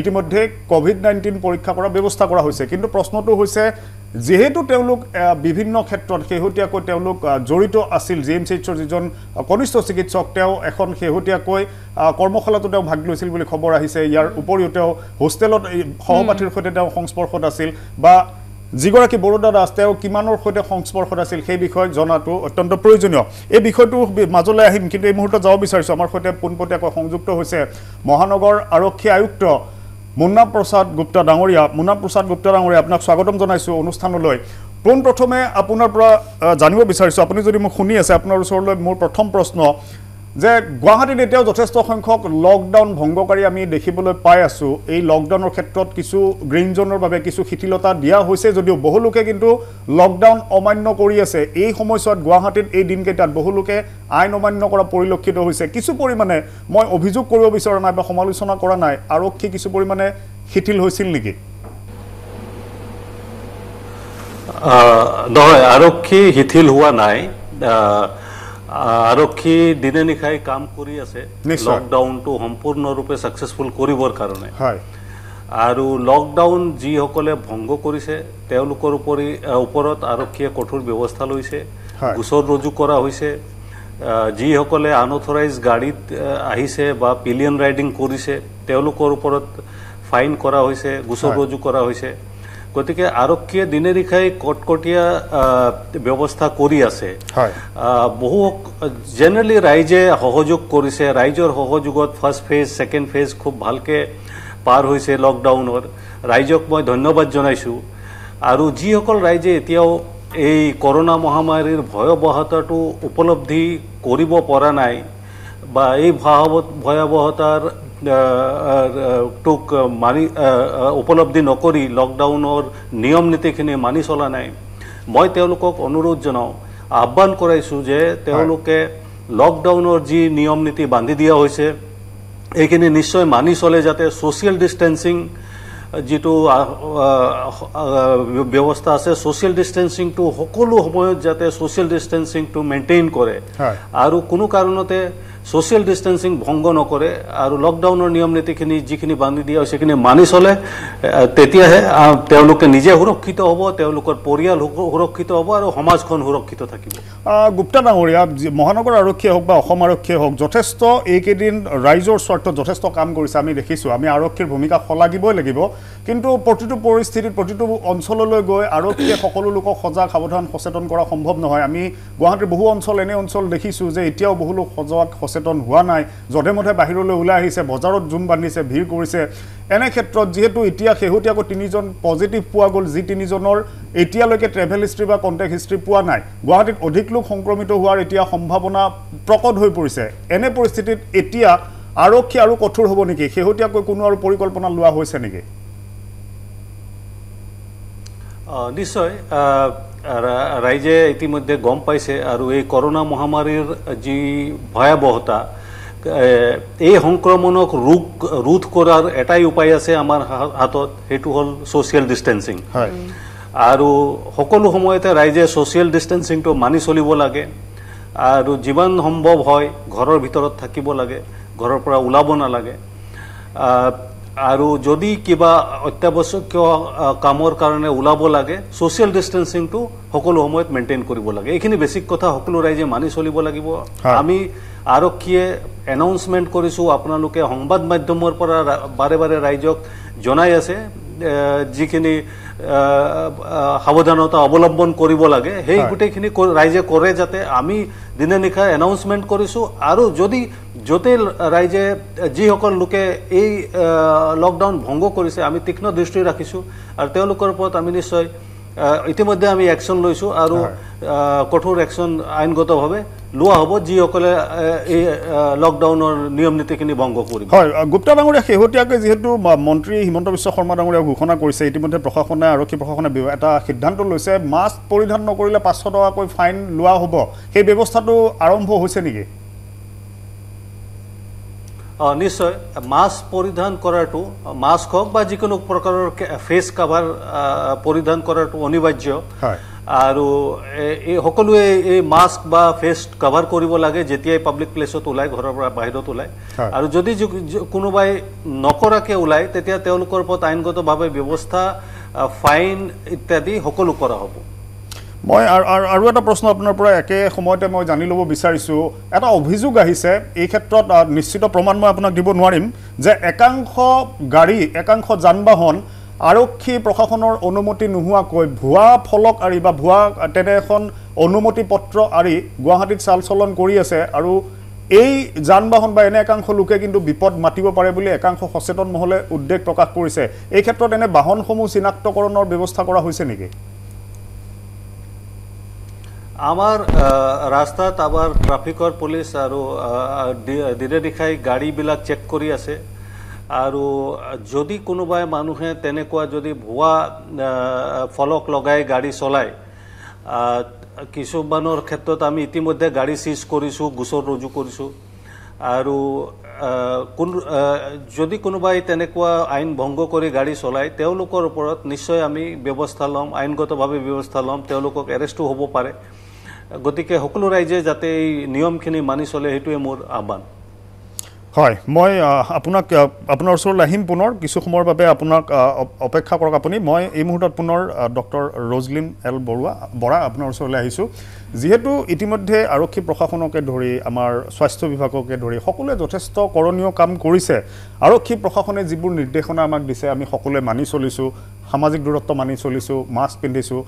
ইতিমধ্যে কোভিড-19 পৰীক্ষা কৰাৰ ব্যৱস্থা কৰা হৈছে কিন্তু প্ৰশ্নটো হৈছে যেহেতু তেওঁলোক বিভিন্ন ক্ষেত্ৰত শেহতীয়াকৈ তেওঁলোক জড়িত আছিল জিএমচিএইচৰ যিজন কনিষ্ঠ চিকিৎসক তেওঁ এখন শেহতীয়াকৈ কৰ্মশালাটো তেওঁ ভাগ লৈছিল বুলি খবৰ আহিছে ইয়াৰ উপৰিও তেওঁ হোষ্টেলত সহপাঠীৰ সৈতে তেওঁ সংস্পৰ্শত আছিল বা যিগৰাকী বৰোদা দাস তেওঁ কিমানৰ সৈতে সংস্পৰ্শত আছিল সেই বিষয়ে জনাটো অত্যন্ত প্ৰয়োজনীয় এই বিষয়টো মাজলৈ আহিম কিন্তু এই মুহূৰ্তত যাব বিচাৰিছো আমাৰ সৈতে পোনপটীয়াকৈ সংযুক্ত হৈছে মহানগৰ আৰক্ষী আয়ুক্ত মুন্না প্ৰসাদ গুপ্তা ডাঙৰীয়া আপোনাক স্বাগতম জনাইছো অনুষ্ঠানলৈ পোনপ্ৰথমে আপোনাৰ পৰা জানিব বিচাৰিছো আপুনি যদি মোক শুনি আছে আপোনাৰ ওচৰলৈ মোৰ প্ৰথম প্ৰশ্ন যে গুৱাহাটীত এতিয়াও যথেষ্ট সংখ্যক লকডাউন ভংগকাৰী আমি দেখিবলৈ পাই আছো এই লকডাউনৰ ক্ষেত্ৰত কিছু গ্ৰীণ জোনৰ বাবে কিছু শিথিলতা দিয়া হৈছে যদিও বহু লোকে কিন্তু লকডাউন অমান্য কৰি আছে এই সময়ছোৱাত গুৱাহাটীত এই দিনকেইটাত বহু লোকে আইন অমান্য কৰা পৰিলক্ষিত হৈছে কিছু পৰিমাণে মই অভিযোগ কৰিব বিচৰা নাই বা সমালোচনা কৰা নাই আৰক্ষী কিছু পৰিমাণে শিথিল হৈছিল নেকি নহয় আৰক্ষী শিথিল হোৱা নাই আৰক্ষী দিনে নিশাই কাম কৰি আছে লকডাউনটো সম্পূৰ্ণৰূপে সাকসেসফুল কৰিবৰ কাৰণে হয় আৰু লকডাউন যিসকলে ভংগ কৰিছে তেওঁলোকৰ ওপৰত আৰক্ষীয়ে কঠোৰ ব্যৱস্থা লৈছে গোচৰ ৰুজু কৰা হৈছে যিসকলে আনঅথৰাইজ গাড়ীত আহিছে বা পিলিয়ন ৰাইডিং কৰিছে তেওঁলোকৰ ওপৰত ফাইন কৰা হৈছে গোচৰ ৰুজু কৰা হৈছে গতিকে আৰক্ষীয়ে দিনে নিশাই কটকটীয়া ব্যৱস্থা কৰি আছে বহু জেনেৰেলি ৰাইজে সহযোগ কৰিছে ৰাইজৰ সহযোগত ফাৰ্ষ্ট ফেজ সেকেন্ড ফেজ খুব ভালকে পাৰ হৈছে লকডাউনৰ ৰাইজক মই ধন্যবাদ জনাইছো আৰু যিসকল ৰাইজে এতিয়াও এই কৰোনা মহামাৰীৰ ভয়াৱহতাটো উপলব্ধি কৰিব পৰা নাই বা এই ভয়াৱহতাৰ টুক মানি উপলব্ধি নকৰি লকডাউনৰ নিয়ম নীতিখিনি মানি চলা নাই মই তেওঁলোকক অনুৰোধ জনাও আহ্বান কৰাইছো যে তেওঁলোকে লকডাউনৰ যি নিয়ম নীতি বান্ধি দিয়া হৈছে এইখিনি নিশ্চয় মানি চলে যাতে সোশ্যাল ডিস্টেন্সিং যেটো ব্যৱস্থা আছে সোশ্যাল ডিস্টেন্সিং টু সকলো সময়ত যাতে সোশ্যাল ডিস্টেন্সিং টু মেইনটেইন কৰে আৰু কোনো কাৰণতে সোশ্যাল ডিস্টেন্সিং ভংগ নকৰে আৰু লকডাউনৰ নিয়ম নীতিখিনি যিখিনি বান্ধি দিয়া হৈছে সেইখিনি মানি চলে তেতিয়াহে তেওঁলোকে নিজে সুৰক্ষিত হ'ব তেওঁলোকৰ পৰিয়াল সুৰক্ষিত হ'ব আৰু সমাজখন সুৰক্ষিত থাকিব গুপ্তা ডাঙৰীয়া মহানগৰ আৰক্ষী হওক বা অসম আৰক্ষী হওক যথেষ্ট এইকেইদিন ৰাইজৰ স্বাৰ্থত যথেষ্ট কাম কৰিছে আমি দেখিছো আমি আৰক্ষীৰ ভূমিকা সলাগিবই লাগিব কিন্তু প্ৰতিটো পৰিস্থিতিত প্ৰতিটো অঞ্চললৈ গৈ আৰক্ষীয়ে সকলো লোকক সজাগ সাৱধান সচেতন কৰা সম্ভৱ নহয় আমি গুৱাহাটীৰ বহু অঞ্চল এনে অঞ্চল দেখিছো যে এতিয়াও বহু লোক সজাগ সচেতন হোৱা নাই যধে মধে বাহিৰলৈ ওলাই আহিছে বজাৰত জুম বান্ধিছে ভিৰ কৰিছে এনে ক্ষেত্ৰত যেহেতু এতিয়া শেহতীয়াকৈ 3জন পজিটিভ পোৱা গ'ল যি 3জনৰ এতিয়ালৈকে ট্ৰেভেল হিষ্ট্ৰী বা কণ্টেক্ট হিষ্ট্ৰী পোৱা নাই গুৱাহাটীত অধিক লোক সংক্ৰমিত হোৱাৰ এতিয়া সম্ভাৱনা প্ৰকট হৈ পৰিছে এনে পৰিস্থিতিত এতিয়া আৰক্ষী আৰু কঠোৰ হ'ব নেকি শেহতীয়াকৈ কোনো আৰু পৰিকল্পনা লোৱা হৈছে নেকি নিশ্চয় ৰাইজে ইতিমধ্যে গম পাইছে আৰু এই কৰোনা মহামাৰীৰ যি ভয়াৱহতা এই সংক্ৰমণক ৰোধ কৰাৰ এটাই উপায় আছে আমাৰ হাতত হেতু হল সোশ্যাল ডিস্টেন্সিং আৰু সকলো সময়তে ৰাইজে সোশ্যাল ডিস্টেন্সিংটো মানি চলিব লাগে আৰু যিমান সম্ভৱ হয় ঘৰৰ ভিতৰত থাকিব লাগে ঘৰৰ পৰা ওলাব নালাগে আৰু যদি কিবা অত্যাৱশ্যকীয় কামৰ কাৰণে ওলাব লাগে সোশ্যাল ডিস্টেন্সিংটো সকলো সময়ত মেইনটেইন কৰিব লাগে এইখিনি বেসিক কথা সকলো ৰাইজে মানি চলিব লাগিব আমি আৰক্ষীয়ে এনাউন্সমেন্ট কৰিছো আপোনালোকে সংবাদ মাধ্যমৰ পৰা বাৰে বাৰে ৰাইজক জনাই আছে যিখিনি সাৱধানতা অৱলম্বন কৰিব লাগে সেই গুটেখিনি ৰাইজে কৰে যাতে আমি দিনে নিশা এনাউন্সমেন্ট কৰিছো আৰু যদি যতে ৰাইজে যিসকল লোকে এই লকডাউন ভংগ কৰিছে আমি তীক্ষ্ণ দৃষ্টি ৰাখিছো আৰু তেওঁলোকৰ ওপৰত আমি নিশ্চয় ইতিমধ্যে আমি একশন লৈছো আৰু কঠোৰ একশন আইনগতভাৱে লোৱা হ'ব যিসকলে এই লকডাউনৰ নিয়ম নীতিখিনি ভংগ কৰিব হয় গুপ্তা ডাঙৰীয়া শেহতীয়াকৈ যেহেতু মন্ত্ৰী হিমন্ত বিশ্ব শৰ্মা ডাঙৰীয়া ঘোষণা কৰিছে ইতিমধ্যে প্ৰশাসনে আৰক্ষী প্ৰশাসনে এটা সিদ্ধান্ত লৈছে মাস্ক পৰিধান নকৰিলে 500 টকাকৈ ফাইন লোৱা হ'ব সেই ব্যৱস্থাটো আৰম্ভ হৈছে নেকি নিশ্চয় মাস্ক পৰিধান কৰাটো মাস্ক হওক বা যিকোনো প্ৰকাৰৰ ফেস কভাৰ পৰিধান কৰাটো অনিবাৰ্য আৰু এই সকলোৱে এই মাস্ক বা ফেস কভাৰ কৰিব লাগে যেতিয়াই পাব্লিক প্লেছত ওলাই ঘৰৰ পৰা বাহিৰত ওলাই আৰু যদি কোনোবাই নকৰাকে ওলাই তেতিয়া তেওঁলোকৰ ওপৰত আইনগতভাৱে ব্যৱস্থা ফাইন ইত্যাদি সকলো কৰা হ'ব মই আৰু এটা প্ৰশ্ন আপোনাৰ পৰা একে সময়তে মই জানি ল'ব বিচাৰিছোঁ এটা অভিযোগ আহিছে এই ক্ষেত্ৰত নিশ্চিত প্ৰমাণ মই আপোনাক দিব নোৱাৰিম যে একাংশ গাড়ী একাংশ যান-বাহন আৰক্ষী প্ৰশাসনৰ অনুমতি নোহোৱাকৈ ভুৱা ফলক আৰি বা ভুৱা তেনে এখন অনুমতি পত্ৰ আৰি গুৱাহাটীত চালচলন কৰি আছে আৰু এই যান-বাহন বা এনে একাংশ লোকে কিন্তু বিপদ মাতিব পাৰে বুলি একাংশ সচেতন মহলে উদ্বেগ প্ৰকাশ কৰিছে এই ক্ষেত্ৰত এনে বাহনসমূহ চিনাক্তকৰণৰ ব্যৱস্থা কৰা হৈছে নেকি আমাৰ ৰাস্তাত আমাৰ ট্ৰাফিকৰ পুলিচ আৰু দিনে দিখাই গাড়ীবিলাক চেক কৰি আছে আৰু যদি কোনোবাই মানুহে তেনেকুৱা যদি ভুৱা ফলক লগাই গাড়ী চলাই কিছুমানৰ ক্ষেত্ৰত আমি ইতিমধ্যে গাড়ী সিজ কৰিছোঁ গোচৰ ৰুজু কৰিছোঁ আৰু যদি কোনোবাই তেনেকুৱা আইন ভংগ কৰি গাড়ী চলাই তেওঁলোকৰ ওপৰত নিশ্চয় আমি ব্যৱস্থা ল'ম আইনগতভাৱে ব্যৱস্থা ল'ম তেওঁলোকক এৰেষ্টো হ'ব পাৰে গতিকে সকলো ৰাইজে যাতে এই নিয়মখিনি মানি চলে সেইটোৱে মোৰ আহ্বান হয় মই আপোনাক আপোনাৰ ওচৰলৈ আহিম পুনৰ কিছু সময়ৰ বাবে আপোনাক অপেক্ষা কৰক আপুনি মই এই মুহূৰ্তত পুনৰ ডক্টৰ ৰজলিন এল বৰা আপোনাৰ ওচৰলৈ আহিছোঁ যিহেতু ইতিমধ্যে আৰক্ষী প্ৰশাসনকে ধৰি আমাৰ স্বাস্থ্য বিভাগকে ধৰি সকলোৱে যথেষ্ট কৰণীয় কাম কৰিছে আৰক্ষী প্ৰশাসনে যিবোৰ নিৰ্দেশনা আমাক দিছে আমি সকলোৱে মানি চলিছোঁ সামাজিক দূৰত্ব মানি চলিছোঁ মাস্ক পিন্ধিছোঁ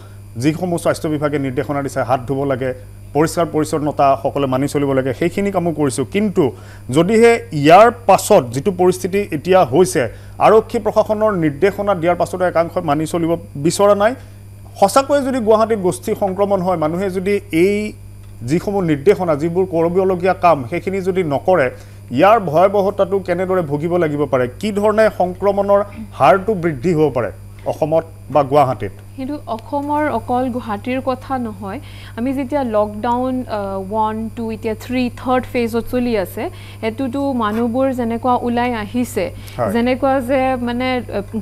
যিসমূহ স্বাস্থ্য বিভাগে নিৰ্দেশনা দিছে হাত ধুব লাগে পৰিষ্কাৰ পৰিচ্ছন্নতা সকলে মানি চলিব লাগে সেইখিনি কামো কৰিছোঁ কিন্তু যদিহে ইয়াৰ পাছত যিটো পৰিস্থিতি এতিয়া হৈছে আৰক্ষী প্ৰশাসনৰ নিৰ্দেশনা দিয়াৰ পাছতো একাংশ মানি চলিব বিচৰা নাই সঁচাকৈ যদি গুৱাহাটীত গোষ্ঠী সংক্ৰমণ হয় মানুহে যদি এই যিসমূহ নিৰ্দেশনা যিবোৰ কৰিবলগীয়া কাম সেইখিনি যদি নকৰে ইয়াৰ ভয়াৱহতাটো কেনেদৰে ভুগিব লাগিব পাৰে কি ধৰণে সংক্ৰমণৰ হাৰটো বৃদ্ধি হ'ব পাৰে অসমত বা গুৱাহাটীত কিন্তু অসমৰ অকল গুৱাহাটীৰ কথা নহয় আমি যেতিয়া লকডাউন 1 2 এতিয়া 3 থাৰ্ড ফেজত চলি আছে এতুটো মানুহবোৰ যেনেকুৱা ওলাই আহিছে যেনেকুৱা যে মানে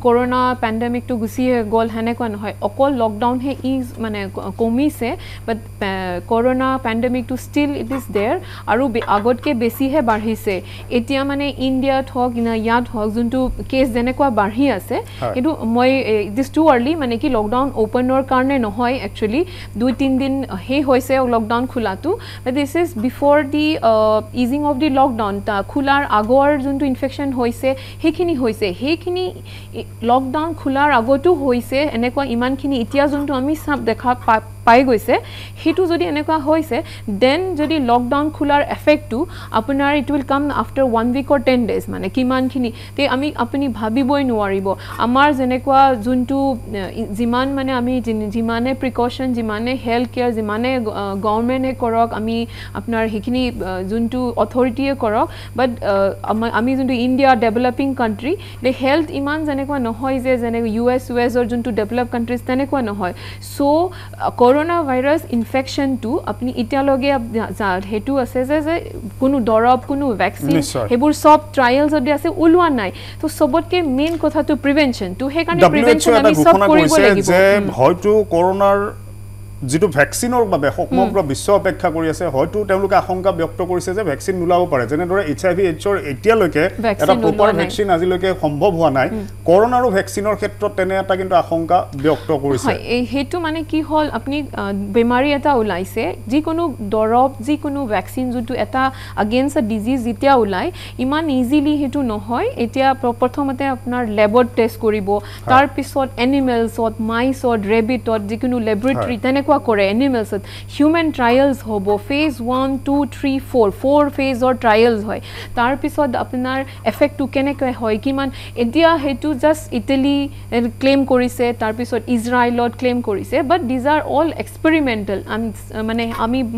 কৰোনা পেণ্ডেমিকটো গুছি গ'ল হেনেকুৱা নহয় অকল লকডাউন হে ইজ মানে কমিছে বাট কৰোনা পেণ্ডেমিকটো ষ্টিল ইট ইজ দেয়াৰ আৰু আগতকে বেছিহে বাঢ়িছে এতিয়া মানে ইণ্ডিয়াত হওক ইয়াত হওক যোনটো কেছ যেনেকুৱা বাঢ়ি আছে কিন্তু মই দিস টু আৰ্লি মানে কি লকডাউন ওপেনৰ কাৰণে নহয় একচুয়ালি 2-3 দিন হে হৈছে লকডাউন খোলাটো but this is before the easing of the lockdown তা খোলাৰ আগৰ যোনটো ইনফেকশন হৈছে সেইখিনি লকডাউন খোলাৰ আগতো হৈছে এনেকুৱা ইমানখিনি এতিয়া যোনটো আমি সব দেখা পাই গৈছে হেতু যদি এনেকুৱা হৈছে দেন যদি লকডাউন খোলাৰ এফেক্টটো আপোনাৰ it will come after 1 week or 10 days মানে কিমানখিনি তে আমি আপুনি ভাবিবই নোৱাৰিব আমাৰ যেনেকুৱা যোনটো যিমান মানে আমি যিমানে প্ৰিকশন যিমানে হেলথ কেয়াৰ যিমানে গভৰ্নমেণ্টে কৰক আমি আপোনাৰ হেখিনি যোনটো অথৰিটিয়ে কৰক বাট আমি যোনটো ইণ্ডিয়া ডেভেলপিং কাণ্ট্ৰি লে হেলথ ইমান যেনেকুৱা নহয় যে যেনে US অৰ যোনটো ডেভেলপ কাণ্ট্ৰিজ তেনেকুৱা নহয় সো কৰোনা ভাইৰাছ ইনফেকশনটো আপুনি ইতিয়ালগে হেতু আছে যে কোনো দৰব কোনো ভ্যাকচিন হেবোৰ সব ট্ৰায়ালছ যদি আছে উলোৱা নাই তো সবতকে মেইন কথাটো প্ৰিভেনশন তো হেকাৰণে প্ৰিভেনশন আমি সব কৰিব লাগিব যে হয়তো কৰোনাৰ যেটো ভ্যাকচিনৰ বাবে সমগ্ৰ বিশ্ব অপেক্ষা কৰি আছে হয়তো তেওঁলোকে আশংকা ব্যক্ত কৰিছে যে ভ্যাকচিন নোলাব পাৰে যেনে ধৰে HIV AIDS এতিয়ালৈকে এটা প্ৰপাৰ ভ্যাকচিন আজিলৈকে সম্ভৱ হোৱা নাই কৰোনাৰো ভ্যাকচিনৰ ক্ষেত্ৰত তেনে এটা কিন্তু আশংকা ব্যক্ত কৰিছে হয় এই হেতু মানে কি হল আপুনি বেমাৰী এটা ওলাইছে যিকোনো দৰব যিকোনো ভ্যাকচিন যেটো এটা এগেইনষ্ট আ ডিজিজ যেতিয়া ওলাই ইমান ইজিলি হেতু নহয় এতিয়া প্ৰথমতে আপোনাৰ ল্যাবত টেষ্ট কৰিব তাৰ পিছত এনিমেলছত মাইছত ৰেবিটত যিকোনো ল্যাবৰেটৰী তেনেকুৱা কৰে এনিমেলছত হিউম্যান ট্ৰায়ালছ হ'ব ফেজ 1 2 3 4 ফেজৰ ট্ৰায়ালছ হয় তাৰ পিছত আপোনাৰ এফেক্টটো কেনেকৈ হয় কিমান এতিয়া হেতু জাস্ট ইটালী ক্লেম কৰিছে তাৰ পিছত ইজৰাইলত ক্লেম কৰিছে বাট দিজ আৰ অল এক্সপেৰিমেন্টাল মানে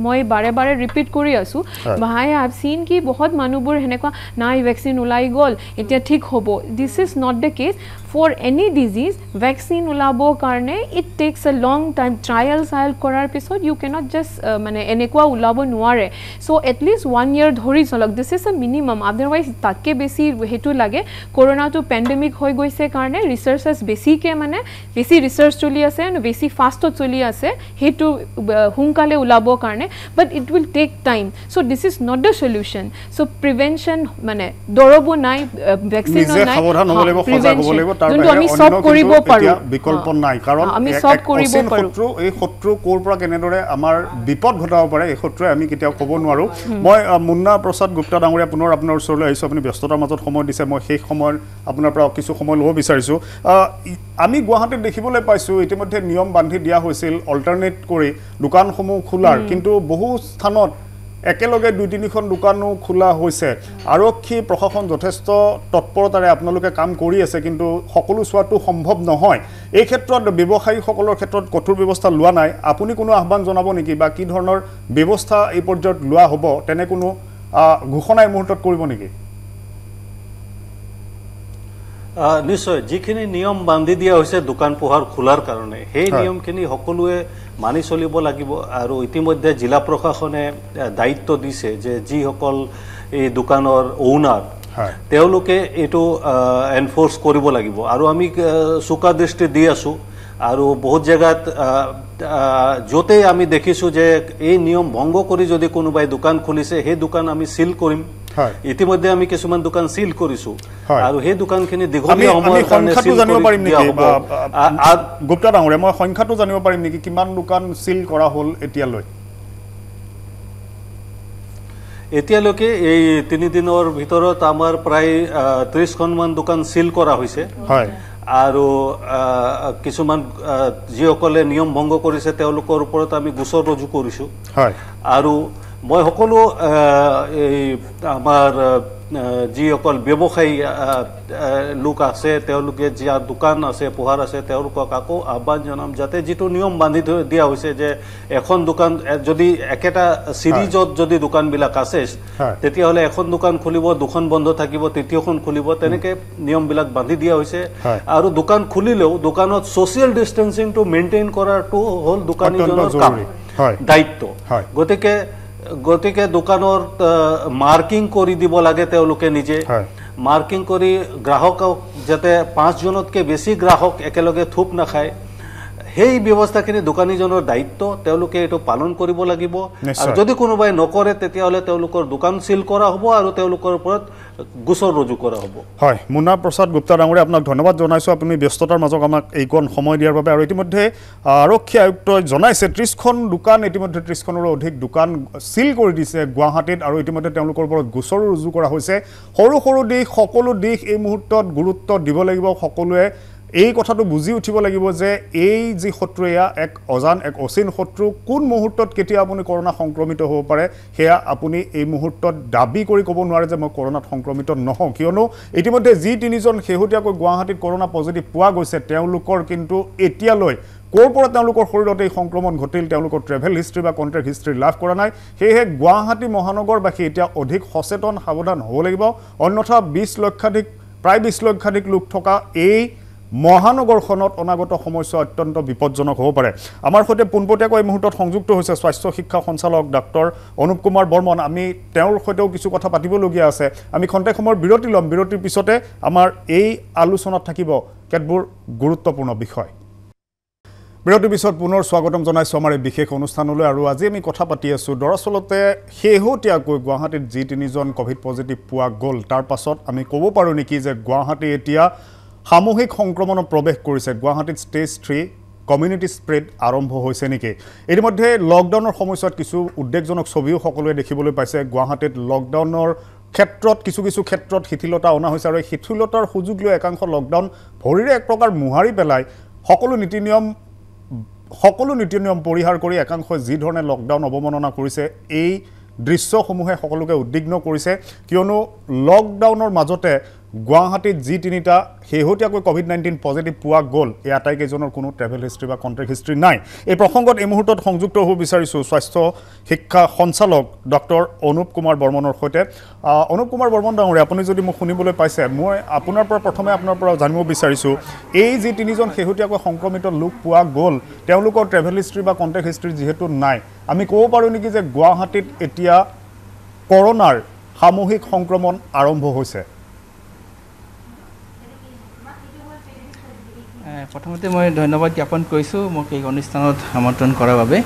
মই বাৰে ৰিপিট কৰি আছো ভাই আই হ্যাভ সিন কি বহুত মানুহবোৰ হেনেকুৱা নাই ভ্যাকচিন ওলাই গল এতিয়া ঠিক হ'ব this is not the case for any disease vaccine ulabo karne it takes a long time trials are compile কৰাৰ পিছত ইউ কেনট জাষ্ট মানে এনেকুৱা ওলাব নোৱাৰে সো এটলিষ্ট 1 ইয়াৰ ধৰি চলক this is a minimum otherwise তাকে বেছি হেতু লাগে কৰোনাটো পেণ্ডেমিক হৈ গৈছে কাৰণে ৰিসাৰ্চেছ বেছিকে মানে বেছি ৰিসাৰ্চ চলি আছে আৰু বেছি ফাষ্টত চলি আছে হেতু হুংকালে ওলাব কাৰণে but it will take time so this is not the solution so prevention মানে দৰব নাই ভ্যাকচিন নাই সাৱধান হ'ব লাগিব সজাগ হ'ব লাগিব তাৰ বাহিৰে আমি সব কৰিব পাৰো বিকল্প নাই কাৰণ আমি সব কৰিব পাৰো এই শত্ৰু কোৰ পৰা কেনেদৰে আমাৰ বিপদ ঘটাব পাৰে এই শত্ৰুৱে আমি কেতিয়াও ক'ব নোৱাৰো মই মুন্না প্ৰসাদ গুপ্তা ডাঙৰীয়া পুনৰ আপোনাৰ ওচৰলৈ আহিছো আপুনি ব্যস্ততাৰ মাজত সময় দিছে মই সেই সময় আপোনাৰ পৰা কিছু সময় ল'ব বিচাৰিছো আমি গুৱাহাটীত দেখিবলৈ পাইছো ইতিমধ্যে নিয়ম বান্ধি দিয়া হৈছিল অল্টাৰনেট কৰি দোকানসমূহ খোলাৰ কিন্তু বহু স্থানত একেলগে 2-3খন দোকানো খোলা হৈছে আৰক্ষী প্ৰশাসন যথেষ্ট তৎপৰতাৰে আপোনালোকে কাম কৰি আছে কিন্তু সকলো চোৱাটো সম্ভৱ নহয় এই ক্ষেত্ৰত ব্যৱসায়ীসকলৰ ক্ষেত্ৰত কঠোৰ ব্যৱস্থা লোৱা নাই আপুনি কোনো আহ্বান জনাব নেকি বা কি ধৰণৰ ব্যৱস্থা এই পৰ্যায়ত লোৱা হ'ব তেনে কোনো ঘোষণা এই মুহূৰ্তত কৰিব নেকি নিশ্চয় যিখিনি নিয়ম বান্ধি দিয়া হৈছে দোকান পোহাৰ খোলাৰ কাৰণে সেই নিয়মখিনি সকলোৱে মানি চলিব লাগিব আৰু ইতিমধ্যে জিলা প্ৰশাসনে দায়িত্ব দিছে যে যিসকল এই দোকানৰ ওনাৰ তেওঁলোকে এইটো এনফোৰ্স কৰিব লাগিব আৰু আমি চোকা দৃষ্টি দি আছো আৰু বহুত জায়গাত য'তে আমি দেখিছো যে এই নিয়ম ভংগ কৰি যদি কোনোবাই দোকান খুলিছে সেই দোকান আমি সিল কৰিম ইতিমধ্যে আমি কিছুমান দোকান সিল কৰিছো আৰু সেই দোকানখিনি দীঘলীয়া সময়ৰ কাৰণে সিল জানিব পাৰিম নেকি গুপ্তা ডাঙৰীয়া মই সংখ্যাটো জানিব পাৰিম নেকি কিমান দোকান সিল কৰা হ'ল এতিয়ালৈকে এই 3 দিনৰ ভিতৰত আমাৰ প্ৰায় 30খনমান দোকান সিল কৰা হৈছে হয় আৰু কিছুমান যিসকলে নিয়ম ভংগ কৰিছে তেওঁলোকৰ ওপৰত আমি গোচৰ ৰুজু কৰিছো হয় আৰু মই সকলো এই আমাৰ যিসকল ব্যৱসায়ী লোক আছে তেওঁলোকে যি দোকান আছে পোহাৰ আছে তেওঁলোকক আকৌ আহ্বান জনাম যাতে যিটো নিয়ম বান্ধি দিয়া হৈছে যে এখন দোকান যদি একেটা সিৰিজত যদি দোকানবিলাক আছে তেতিয়াহ'লে এখন দোকান খুলিব দুখন বন্ধ থাকিব তৃতীয়খন খুলিব তেনেকে নিয়মবিলাক বান্ধি দিয়া হৈছে আৰু দোকান খুলিলেও দোকানত সোশ্যাল ডিস্টেন্সিংটো মেইনটেইন কৰাটো হ'ল দোকানীজনৰ কাম দায়িত্ব গতিকে দোকানৰ মাৰ্কিং কৰি দিব লাগে তেওঁলোকে নিজে মাৰ্কিং কৰি গ্ৰাহকক যাতে 5 জনতকৈ বেছি গ্ৰাহক একেলগে থুপ নাখায় সেই ব্যৱস্থাখিনি দোকানীজনৰ দায়িত্ব তেওঁলোকে এটো পালন কৰিব লাগিব আৰু যদি কোনোবাই নকৰে তেতিয়াহলে তেওঁলোকৰ দোকান সিল কৰা হ'ব আৰু তেওঁলোকৰ ওপৰত গোচৰ ৰুজু কৰা হ'ব হয় মুন্না প্ৰসাদ গুপ্তা ডাঙৰীয়া আপোনাক ধন্যবাদ জনাইছো আপুনি ব্যস্ততাৰ মাজত আমাক এইকণ সময় দিয়াৰ বাবে আৰু ইতিমধ্যে আৰক্ষী আয়ুক্তই জনাইছে 30খন দোকান ইতিমধ্যে 30খনৰো অধিক দোকান সিল কৰি দিছে গুৱাহাটীত আৰু ইতিমধ্যে তেওঁলোকৰ ওপৰত গোচৰ ৰুজু কৰা হৈছে সৰু সৰু দিশ সকলো দিশ এই মুহূৰ্তত গুৰুত্ব দিব লাগিব সকলোৱে এই কথাটো বুজি উঠিব লাগিব যে এই যি শত্ৰুয়া এক অজান এক অচিন শত্ৰু কোন মুহূৰ্তত কেতিয়া আপুনি কৰোনা সংক্ৰমিত হ'ব পাৰে হেয়া আপুনি এই মুহূৰ্তত দাবী কৰি ক'ব নোৱাৰে যে মই কৰোনাত সংক্ৰমিত নহওঁ কিয়নো ইতিমধ্যে যি তিনিজন শেহতীয়াকৈ গুৱাহাটীত কৰোনা পজিটিভ পোৱা গৈছে তেওঁলোকৰ কিন্তু এতিয়ালৈ কোৰ পৰা তেওঁলোকৰ শৰীৰত এই সংক্ৰমণ ঘটিল তেওঁলোকৰ ট্ৰেভেল হিষ্ট্ৰী বা কন্ট্ৰেক্ট হিষ্ট্ৰী লাভ কৰা নাই সেয়ে গুৱাহাটী মহানগৰবাসী এতিয়া অধিক সচেতন সাৱধান হ'ব লাগিব অন্যথা 20 লক্ষাধিক প্ৰায় 20 লক্ষাধিক লোক থকা এই মহানগৰখনত অনাগত সময়ছোৱা অত্যন্ত বিপদজনক হ'ব পাৰে আমাৰ সৈতে পোনপটীয়াকৈ এই মুহূৰ্তত সংযুক্ত হৈছে স্বাস্থ্য শিক্ষা সঞ্চালক ডাক্তৰ অনুপ কুমাৰ বৰ্মন আমি তেওঁৰ সৈতেও কিছু কথা পাতিবলগীয়া আছে আমি খন্তেক সময়ৰ বিৰতি ল'ম বিৰতিৰ পিছতে আমাৰ এই আলোচনাত থাকিব কেতবোৰ গুৰুত্বপূৰ্ণ বিষয় বিৰতিৰ পিছত পুনৰ স্বাগতম জনাইছো আমাৰ এই বিশেষ অনুষ্ঠানলৈ আৰু আজি আমি কথা পাতি আছো দৰাচলতে শেহতীয়াকৈ গুৱাহাটীত যি তিনিজন কোভিড পজিটিভ পোৱা গ'ল তাৰ পাছত আমি ক'ব পাৰো নেকি যে গুৱাহাটী এতিয়া সামূহিক সংক্ৰমণত প্ৰৱেশ কৰিছে গুৱাহাটীত ষ্টেজ 3 কমিউনিটি স্প্ৰেড আৰম্ভ হৈছে নেকি ইতিমধ্যে লকডাউনৰ সময়ছোৱাত কিছু উদ্বেগজনক ছবিও সকলোৱে দেখিবলৈ পাইছে গুৱাহাটীত লকডাউনৰ ক্ষেত্ৰত কিছু ক্ষেত্ৰত শিথিলতা অনা হৈছে আৰু এই শিথিলতাৰ সুযোগ লৈ একাংশ লকডাউন ভৰিৰে এক প্ৰকাৰ মুহাৰি পেলাই সকলো নীতি নিয়ম পৰিহাৰ কৰি একাংশ যি ধৰণে লকডাউন অৱমাননা কৰিছে এই দৃশ্যসমূহে সকলোকে উদ্বিগ্ন কৰিছে কিয়নো লকডাউনৰ মাজতে গুৱাহাটীত যি তিনিটা শেহতীয়াকৈ কোভিড-19 পজিটিভ পোৱা গ'ল এই আটাইকেইজনৰ কোনো ট্ৰেভেল হিষ্ট্ৰী বা কণ্টেক্ট হিষ্ট্ৰী নাই এই প্ৰসংগত এই মুহূৰ্তত সংযুক্ত হ'ব বিচাৰিছোঁ স্বাস্থ্য শিক্ষা সঞ্চালক ডক্টৰ অনুপ কুমাৰ বৰ্মনৰ সৈতে অনুপ কুমাৰ বৰ্মন ডাঙৰীয়া আপুনি যদি মোক শুনিবলৈ পাইছে মই আপোনাৰ পৰা প্ৰথমে আপোনাৰ পৰা জানিব বিচাৰিছোঁ এই যি তিনিজন শেহতীয়াকৈ সংক্ৰমিত লোক পোৱা গ'ল তেওঁলোকৰ ট্ৰেভেল হিষ্ট্ৰী বা কণ্টেক্ট হিষ্ট্ৰী যিহেতু নাই আমি ক'ব পাৰোঁ নেকি যে গুৱাহাটীত এতিয়া কৰোনাৰ সামূহিক সংক্ৰমণ আৰম্ভ হৈছে প্ৰথমতে মই ধন্যবাদ জ্ঞাপন কৰিছোঁ মোক এই অনুষ্ঠানত আমন্ত্ৰণ কৰাৰ বাবে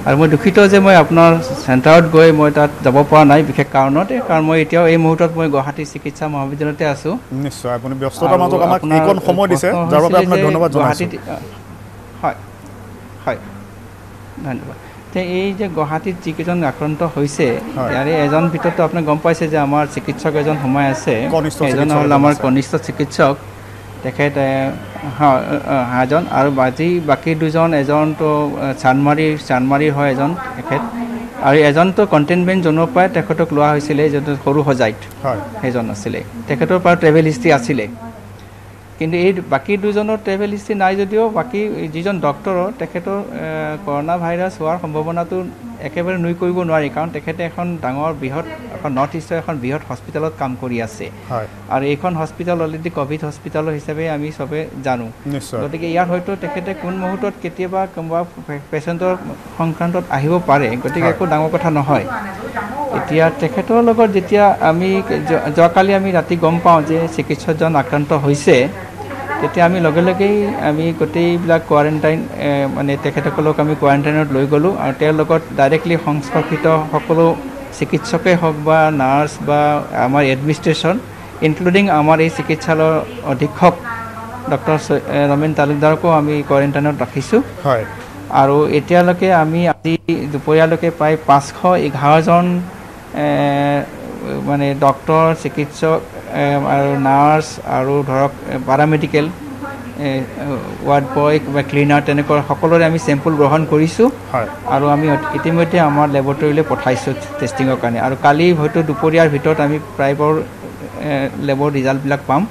আৰু মই দুখিত যে মই আপোনাৰ চেণ্টাৰত গৈ মই তাত যাব পৰা নাই বিশেষ কাৰণতে কাৰণ মই এতিয়াও এই মুহূৰ্তত মই গুৱাহাটী চিকিৎসা মহাবিদ্যালয়তে আছোঁ নিশ্চয় আপুনি ব্যস্ততাৰ মাজত আমাক এইকণ সময় দিছে যাৰ বাবে আপোনাক ধন্যবাদ জনাইছোঁ হয় হয় ধন্যবাদ এই যে গুৱাহাটীত যিকেইজন আক্ৰান্ত হৈছে ইয়াৰে এজন ভিতৰতো আপুনি গম পাইছে যে আমাৰ চিকিৎসক এজন সোমাই আছে এজন হ'ল আমাৰ কনিষ্ঠ চিকিৎসক তেখেত হাজন আৰু বাকী দুজন এজনতো চানমাৰীৰ হয় এজন তেখেত আৰু এজনতো কণ্টেইনমেণ্ট জোনৰ পৰাই তেখেতক লোৱা হৈছিলে যোনটো সৰু সজাইত সেইজন আছিলে তেখেতৰ পৰা ট্ৰেভেল হিষ্ট্ৰী আছিলে কিন্তু এই বাকী দুজনৰ ট্ৰেভেল হিষ্ট্ৰী নাই যদিও বাকী যিজন ডক্টৰৰ তেখেতৰ কৰোণা ভাইৰাছ হোৱাৰ সম্ভাৱনাটো একেবাৰে নুই কৰিব নোৱাৰি কাৰণ তেখেতে এখন ডাঙৰ বৃহৎ এখন নৰ্থ ইষ্টৰ এখন বৃহৎ হস্পিটেলত কাম কৰি আছে আৰু এইখন হস্পিটেল অলৰেডি ক'ভিড হস্পিটেল হিচাপে আমি চবে জানো গতিকে ইয়াত হয়তো তেখেতে কোন মুহূৰ্তত কেতিয়াবা কোনোবা পেচেণ্টৰ সংক্ৰান্তত আহিব পাৰে গতিকে একো ডাঙৰ কথা নহয় এতিয়া তেখেতৰ লগত যেতিয়া আমি যোৱাকালি আমি ৰাতি গম পাওঁ যে চিকিৎসকজন আক্ৰান্ত হৈছে তেতিয়া আমি লগে লগেই আমি গোটেইবিলাক কোৱাৰেণ্টাইন মানে তেখেতসকলক আমি কোৱাৰেণ্টাইনত লৈ গ'লোঁ আৰু তেওঁৰ লগত ডাইৰেক্টলি সংস্পৰ্শিত সকলো চিকিৎসকেই হওক বা নাৰ্ছ বা আমাৰ এডমিনিষ্ট্ৰেশ্যন ইনক্লুডিং আমাৰ এই চিকিৎসালয়ৰ অধীক্ষক ডক্টৰ ৰমেন তালুকদাৰকো আমি কোৱাৰেণ্টাইনত ৰাখিছোঁ আৰু এতিয়ালৈকে আমি আজি দুপৰীয়ালৈকে প্ৰায় 511জন মানে ডক্টৰ চিকিৎসক আৰু নাৰ্ছ আৰু ধৰক পাৰামেডিকেল ৱাৰ্ড বয় বা ক্লিনাৰ তেনেকুৱা সকলোৰে আমি চেম্পল গ্ৰহণ কৰিছোঁ আৰু আমি ইতিমধ্যে আমাৰ লেবৰেটৰীলৈ পঠাইছোঁ টেষ্টিঙৰ কাৰণে আৰু কালি হয়তো দুপৰীয়াৰ ভিতৰত আমি প্ৰায়বোৰ লেবৰ ৰিজাল্টবিলাক পাম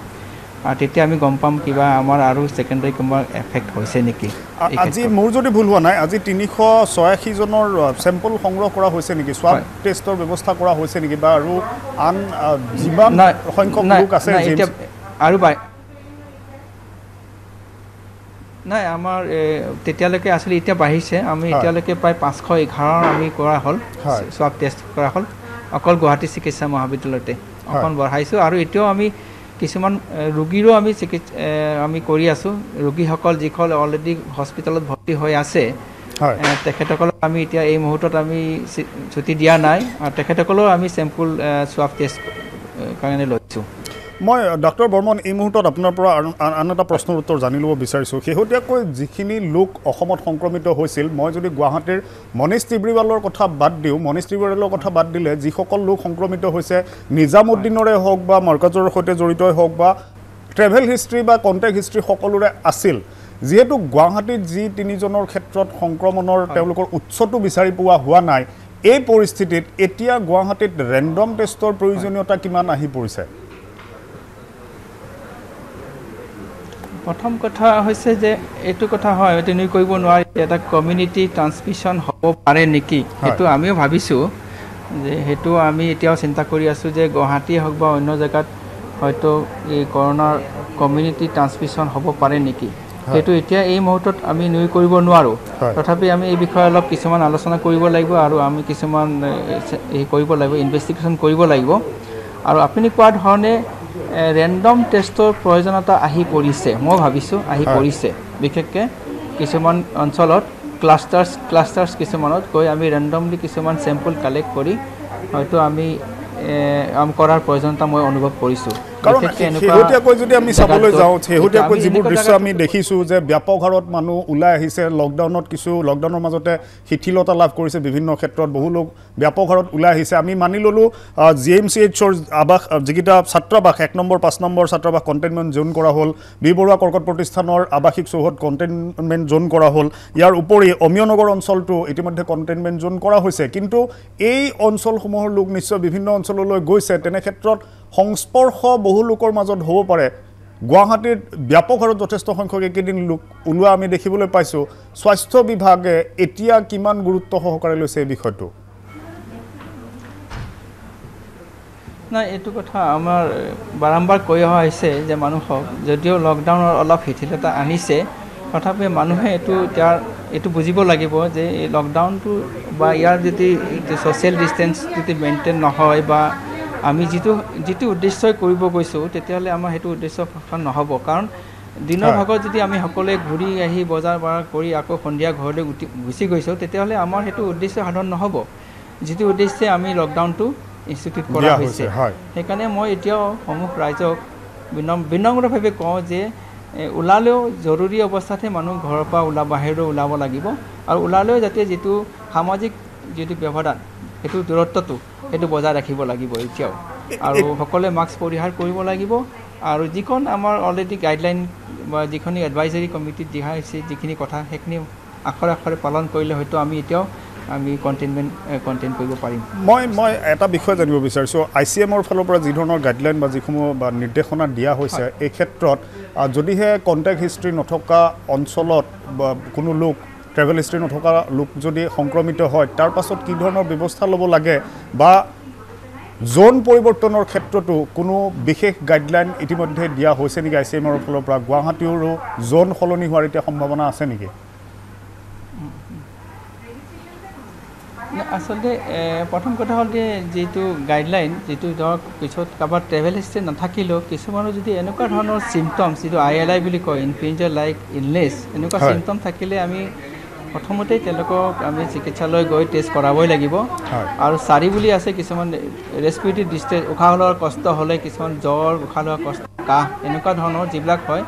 আৰু তেতিয়া আমি গম পাম কিবা আমাৰ আৰু ছেকেণ্ডাৰী কিবা এফেক্ট হৈছে নেকি আজি মোৰ যদি ভুল হোৱা নাই আজি 386 জনৰ চেম্পল সংগ্ৰহ কৰা হৈছে নেকি সোৱাব টেষ্টৰ ব্যৱস্থা কৰা হৈছে নেকি বা আৰু আন যিমান সংখ্যক লোক আছে আৰু নাই আমাৰ তেতিয়ালৈকে আছিলে এতিয়া বাঢ়িছে আমি এতিয়ালৈকে প্ৰায় 511 আমি কৰা হ'ল সোৱাব টেষ্ট কৰা হ'ল অকল গুৱাহাটী চিকিৎসা মহাবিদ্যালয়তে অকণ বঢ়াইছোঁ আৰু এতিয়াও আমি কিছুমান ৰোগীৰো আমি কৰি আছোঁ ৰোগীসকল যিসকল অলৰেডি হস্পিটেলত ভৰ্তি হৈ আছে তেখেতসকলক আমি এতিয়া এই মুহূৰ্তত আমি ছুটি দিয়া নাই আৰু তেখেতসকলেও আমি চেম্পল সোৱাব টেষ্ট কাৰণে লৈছোঁ মই ডক্টৰ বৰ্মন এই মুহূৰ্তত আপোনাৰ পৰা আন এটা প্ৰশ্নৰ উত্তৰ জানি ল'ব বিচাৰিছোঁ শেহতীয়াকৈ যিখিনি লোক অসমত সংক্ৰমিত হৈছিল মই যদি গুৱাহাটীৰ মনীষ তিব্ৰীৱালৰ কথা বাদ দিওঁ মনীষ তিব্ৰীৱালৰ কথা বাদ দিলে যিসকল লোক সংক্ৰমিত হৈছে নিজামুদ্দিনৰে হওক বা মাৰ্কাজৰ সৈতে জড়িতই হওক বা ট্ৰেভেল হিষ্ট্ৰী বা কণ্টেক্ট হিষ্ট্ৰী সকলোৰে আছিল যিহেতু গুৱাহাটীত যি তিনিজনৰ ক্ষেত্ৰত সংক্ৰমণৰ তেওঁলোকৰ উৎসটো বিচাৰি পোৱা হোৱা নাই এই পৰিস্থিতিত এতিয়া গুৱাহাটীত ৰেণ্ডম টেষ্টৰ প্ৰয়োজনীয়তা কিমান আহি পৰিছে প্ৰথম কথা হৈছে যে এইটো কথা হয় এইটো নুই কৰিব নোৱাৰি এটা কমিউনিটি ট্ৰান্সমিশ্যন হ'ব পাৰে নেকি সেইটো আমিও ভাবিছোঁ যে সেইটো আমি এতিয়াও চিন্তা কৰি আছোঁ যে গুৱাহাটী হওক বা অন্য জেগাত হয়তো এই কৰোনাৰ কমিউনিটি ট্ৰান্সমিশ্যন হ'ব পাৰে নেকি সেইটো এতিয়া এই মুহূৰ্তত আমি নুই কৰিব নোৱাৰোঁ তথাপি আমি এই বিষয়ে অলপ কিছুমান আলোচনা কৰিব লাগিব আৰু আমি কিছুমান কৰিব লাগিব ইনভেষ্টিগেশ্যন কৰিব লাগিব আৰু আপুনি কোৱা ধৰণে ৰেণ্ডম টেষ্টৰ প্ৰয়োজনীয়তা আহি পৰিছে মই ভাবিছোঁ আহি পৰিছে বিশেষকৈ কিছুমান অঞ্চলত ক্লাষ্টাৰ্ছ কিছুমানত গৈ আমি ৰেণ্ডমলি কিছুমান চেম্পল কালেক্ট কৰি হয়তো আমি কৰাৰ প্ৰয়োজনীয়তা মই অনুভৱ কৰিছোঁ কাৰণ শেহতীয়াকৈ যদি আমি চাবলৈ যাওঁ শেহতীয়াকৈ যিবোৰ দৃশ্য আমি দেখিছোঁ যে ব্যাপক হাৰত মানুহ ওলাই আহিছে লকডাউনৰ মাজতে শিথিলতা লাভ কৰিছে বিভিন্ন ক্ষেত্ৰত বহু লোক ব্যাপক হাৰত ওলাই আহিছে আমি মানি ল'লোঁ GMCHৰ আৱাস যিকেইটা ছাত্ৰাবাস 1 নম্বৰ 5 নম্বৰ ছাত্ৰাবাস কণ্টেইনমেণ্ট জোন কৰা হ'ল বি বৰুৱা কৰ্কট প্ৰতিষ্ঠানৰ আৱাসিক চৌহদ কণ্টেইনমেণ্ট জোন কৰা হ'ল ইয়াৰ উপৰি অমিয়নগৰ অঞ্চলটো ইতিমধ্যে কণ্টেইনমেণ্ট জোন কৰা হৈছে কিন্তু এই অঞ্চলসমূহৰ লোক নিশ্চয় বিভিন্ন অঞ্চললৈ গৈছে তেনে ক্ষেত্ৰত সংস্পৰ্শ বহু লোকৰ মাজত হ'ব পাৰে গুৱাহাটীত ব্যাপক আৰু যথেষ্ট সংখ্যক একেদিন লোক ওলোৱা আমি দেখিবলৈ পাইছোঁ স্বাস্থ্য বিভাগে এতিয়া কিমান গুৰুত্ব সহকাৰে লৈছে এই বিষয়টো না এইটো কথা আমাৰ বাৰম্বাৰ কৈ অহা হৈছে যে মানুহক যদিও লকডাউনৰ অলপ শিথিলতা আনিছে তথাপি মানুহে এইটো বুজিব লাগিব যে এই লকডাউনটো বা ইয়াৰ যদি ছ'চিয়েল ডিষ্টেঞ্চ যদি মেইনটেইন নহয় বা আমি যিটো উদ্দেশ্যই কৰিব গৈছোঁ তেতিয়াহ'লে আমাৰ সেইটো উদ্দেশ্য সফল নহ'ব কাৰণ দিনৰ ভাগত যদি আমি সকলোৱে ঘূৰি আহি বজাৰ বাৰ কৰি আকৌ সন্ধিয়া ঘৰলৈ গুচি গৈছোঁ তেতিয়াহ'লে আমাৰ সেইটো উদ্দেশ্য সাধন নহ'ব যিটো উদ্দেশ্যে আমি লকডাউনটো ইনষ্টিটিউট কৰা হৈছে সেইকাৰণে মই এতিয়াও সমূহ ৰাইজক বিনম্ৰভাৱে কওঁ যে ওলালেও জৰুৰী অৱস্থাতহে মানুহ ঘৰৰ পৰা বাহিৰলৈ ওলাব লাগিব আৰু ওলালেও যাতে যিটো সামাজিক যিটো ব্যৱধান সেইটো দূৰত্বটো সেইটো বজাই ৰাখিব লাগিব এতিয়াও আৰু সকলোৱে মাস্ক পৰিহাৰ কৰিব লাগিব আৰু যিখন আমাৰ অলৰেডি গাইডলাইন বা যিখন এডভাইজাৰী কমিটিত দিয়া হৈছে যিখিনি কথা সেইখিনি আখৰে পালন কৰিলে হয়তো আমি এতিয়াও আমি কণ্টেইন কৰিব পাৰিম মই এটা বিষয় জানিব বিচাৰিছোঁ ICMৰ ফালৰ পৰা যি ধৰণৰ গাইডলাইন বা যিসমূহ বা নিৰ্দেশনা দিয়া হৈছে এই ক্ষেত্ৰত যদিহে কণ্টেক্ট হিষ্ট্ৰী নথকা অঞ্চলত বা কোনো লোক ট্ৰেভেল হিষ্ট্ৰী নথকা লোক যদি সংক্ৰমিত হয় তাৰ পাছত কি ধৰণৰ ব্যৱস্থা ল'ব লাগে বা জোন পৰিৱৰ্তনৰ ক্ষেত্ৰতো কোনো বিশেষ গাইডলাইন ইতিমধ্যে দিয়া হৈছে নেকি ICMৰ ফালৰ পৰা গুৱাহাটীৰো জোন সলনি হোৱাৰ এতিয়া সম্ভাৱনা আছে নেকি আচলতে প্ৰথম কথা হ'ল যে যিটো গাইডলাইন যিটো ধৰক পিছত কাৰোবাৰ ট্ৰেভেল হিষ্ট্ৰী নাথাকিলেও কিছুমানৰ যদি এনেকুৱা ধৰণৰ চিমটমছ যিটো ILI বুলি কয় ইনফ্লুৱেঞ্জা লাইক ইলনেছ এনেকুৱা চিমটম থাকিলে আমি প্ৰথমতেই তেওঁলোকক আমি চিকিৎসালয় গৈ টেষ্ট কৰাবই লাগিব আৰু চাৰি বুলি আছে কিছুমান ৰেছপিৰেটৰী ডিষ্ট্ৰেছ উশাহ লোৱাৰ কষ্ট হ'লে কিছুমান জ্বৰ উশাহ লোৱাৰ কষ্ট কাহ এনেকুৱা ধৰণৰ যিবিলাক হয়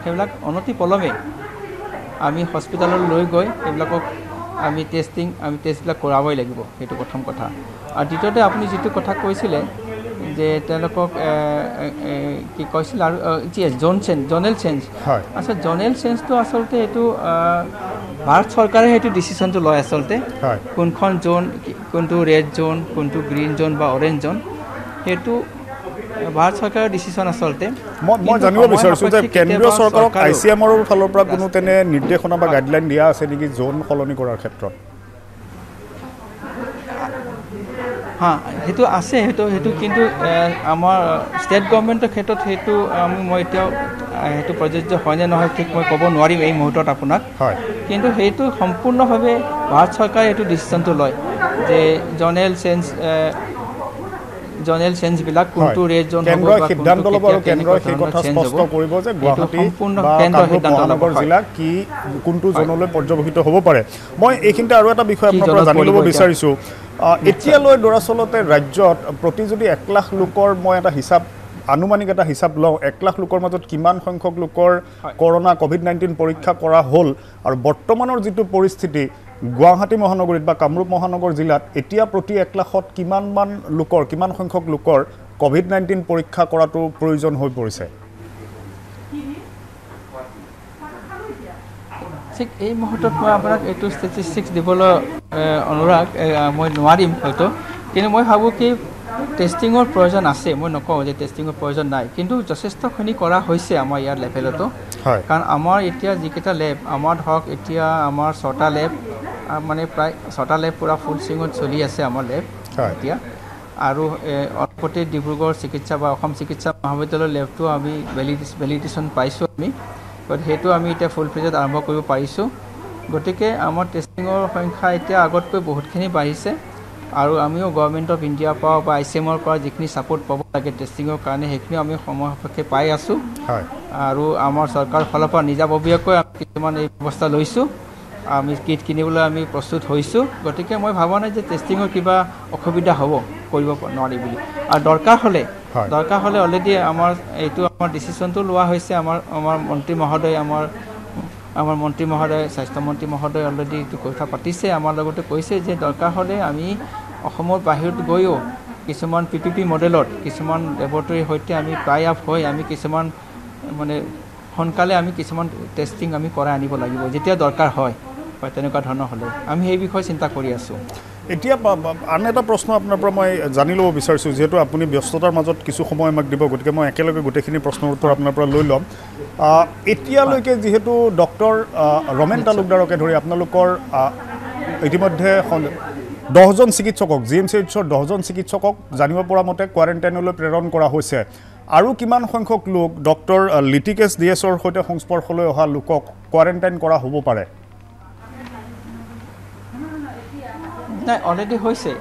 সেইবিলাক অনতি পলমে আমি হস্পিটেললৈ লৈ গৈ এইবিলাকক আমি টেষ্টবিলাক কৰাবই লাগিব সেইটো প্ৰথম কথা আৰু দ্বিতীয়তে আপুনি যিটো কথা কৈছিলে যে তেওঁলোকক কি কৈছিল আৰু জনেল চেঞ্জ আচ্ছা জনেল চেঞ্জটো আচলতে এইটো ভাৰত চৰকাৰে সেইটো ডিচিশ্যনটো লয় আচলতে কোনখন জোন কোনটো ৰেড জোন কোনটো গ্ৰীণ জোন বা অৰেঞ্জ জোন সেইটো ভাৰত চৰকাৰৰ ডিচিশ্যন আচলতে মই জানিব বিচাৰিছোঁ যে কেন্দ্ৰীয় চৰকাৰক ICMৰ ফালৰ পৰা কোনো তেনে নিৰ্দেশনা বা গাইডলাইন দিয়া আছে নেকি জোন সলনি কৰাৰ ক্ষেত্ৰত সেইটো আছে সেইটো কিন্তু আমাৰ ষ্টেট গভৰ্ণমেণ্টৰ ক্ষেত্ৰত সেইটো মই এতিয়াও সেইটো প্ৰযোজ্য হয় নে নহয় ঠিক মই ক'ব নোৱাৰিম এই মুহূৰ্তত আপোনাক কিন্তু সেইটো সম্পূৰ্ণভাৱে ভাৰত চৰকাৰে এইটো ডিচিশ্যনটো লয় যে জনেল চেঞ্জবিলাক কোনটো ৰেড জোন কেন্দ্ৰই সিদ্ধান্ত ল'ব আৰু কেন্দ্ৰই সেই কথা স্পষ্ট কৰিব যে গুৱাহাটী বা কামৰূপ মহানগৰ জিলা কি কোনটো জোনলৈ পৰ্যবেক্ষিত হ'ব পাৰে মই এইখিনিতে আৰু এটা বিষয় আপোনাৰ পৰা জানি ল'ব বিচাৰিছোঁ এতিয়ালৈ দৰাচলতে ৰাজ্যত প্ৰতি যদি 1 লাখ লোকৰ মই এটা হিচাপ আনুমানিক এটা হিচাপ লওঁ 1 লাখ লোকৰ মাজত কিমান সংখ্যক লোকৰ কৰোনা COVID-19 পৰীক্ষা কৰা হ'ল আৰু বৰ্তমানৰ যিটো পৰিস্থিতি গুৱাহাটী মহানগৰীত বা কামৰূপ মহানগৰ জিলাত এতিয়া প্ৰতি 1 লাখত কিমান সংখ্যক লোকৰ COVID-19 পৰীক্ষা কৰাটো প্ৰয়োজন হৈ পৰিছে ঠিক এই মুহূৰ্তত মই আপোনাক এইটো ষ্টেটিষ্টিক্স দিবলৈ অনুৰাগ মই নোৱাৰিম হয়তো কিন্তু মই ভাবোঁ কি টেষ্টিঙৰ প্ৰয়োজন আছে মই নকওঁ যে টেষ্টিঙৰ প্ৰয়োজন নাই কিন্তু যথেষ্টখিনি কৰা হৈছে আমাৰ ইয়াৰ লেভেলতো কাৰণ আমাৰ এতিয়া যিকেইটা লেব আমাৰ ধৰক এতিয়া আমাৰ 6টা লেব মানে প্ৰায় 6টা লেব পুৰা ফুল সুইঙত চলি আছে আমাৰ লেব এতিয়া আৰু অলপতে ডিব্ৰুগড় চিকিৎসা বা অসম চিকিৎসা মহাবিদ্যালয়ৰ লেবটো আমি ভেলিডেশ্যন পাইছোঁ আমি গতিকে সেইটো আমি এতিয়া ফুল ফ্লেজত আৰম্ভ কৰিব পাৰিছোঁ গতিকে আমাৰ টেষ্টিঙৰ সংখ্যা এতিয়া আগতকৈ বহুতখিনি বাঢ়িছে আৰু আমিও গভৰ্ণমেণ্ট অফ ইণ্ডিয়াৰ পৰা বা ICMৰ পৰা যিখিনি ছাপোৰ্ট পাব লাগে টেষ্টিঙৰ কাৰণে সেইখিনি আমি সময় সাপেক্ষে পাই আছোঁ আৰু আমাৰ চৰকাৰৰ ফালৰ পৰা নিজাববীয়াকৈ আমি কিছুমান এই ব্যৱস্থা লৈছোঁ আমি কিট কিনিবলৈ আমি প্ৰস্তুত হৈছোঁ গতিকে মই ভাবা নাই যে টেষ্টিঙৰ কিবা অসুবিধা হ'ব কৰিব নোৱাৰি বুলি আৰু দৰকাৰ হ'লে অলৰেডি আমাৰ ডিচিশ্যনটো লোৱা হৈছে আমাৰ মন্ত্ৰী মহোদয় আমাৰ মন্ত্ৰী মহোদয় স্বাস্থ্যমন্ত্ৰী মহোদয় অলৰেডি এইটো কথা পাতিছে আমাৰ লগতে কৈছে যে দৰকাৰ হ'লে আমি অসমৰ বাহিৰত গৈও কিছুমান PPP মডেলত কিছুমান লেবৰেটৰীৰ সৈতে আমি টাই আপ হৈ আমি কিছুমান মানে সোনকালে আমি কিছুমান টেষ্টিং আমি কৰাই আনিব লাগিব যেতিয়া দৰকাৰ হয় তেনেকুৱা ধৰণৰ হ'লে আমি সেই বিষয়ে চিন্তা কৰি আছোঁ এতিয়া আন এটা প্ৰশ্ন আপোনাৰ পৰা মই জানি ল'ব বিচাৰিছোঁ যিহেতু আপুনি ব্যস্ততাৰ মাজত কিছু সময় আমাক দিব গতিকে মই একেলগে গোটেইখিনি প্ৰশ্নৰ উত্তৰ আপোনাৰ পৰা লৈ ল'ম এতিয়ালৈকে যিহেতু ডক্টৰ ৰমেন তালুকদাৰকে ধৰি আপোনালোকৰ ইতিমধ্যে 10জন চিকিৎসকক GMCHৰ 10জন চিকিৎসকক জানিব পৰা মতে কোৱাৰেণ্টাইনলৈ প্ৰেৰণ কৰা হৈছে আৰু কিমান সংখ্যক লোক ডক্টৰ লিটিকেশ ডিএছৰ সৈতে সংস্পৰ্শলৈ অহা লোকক কোৱাৰেণ্টাইন কৰা হ'ব পাৰে নাই অলৰেডি হৈছে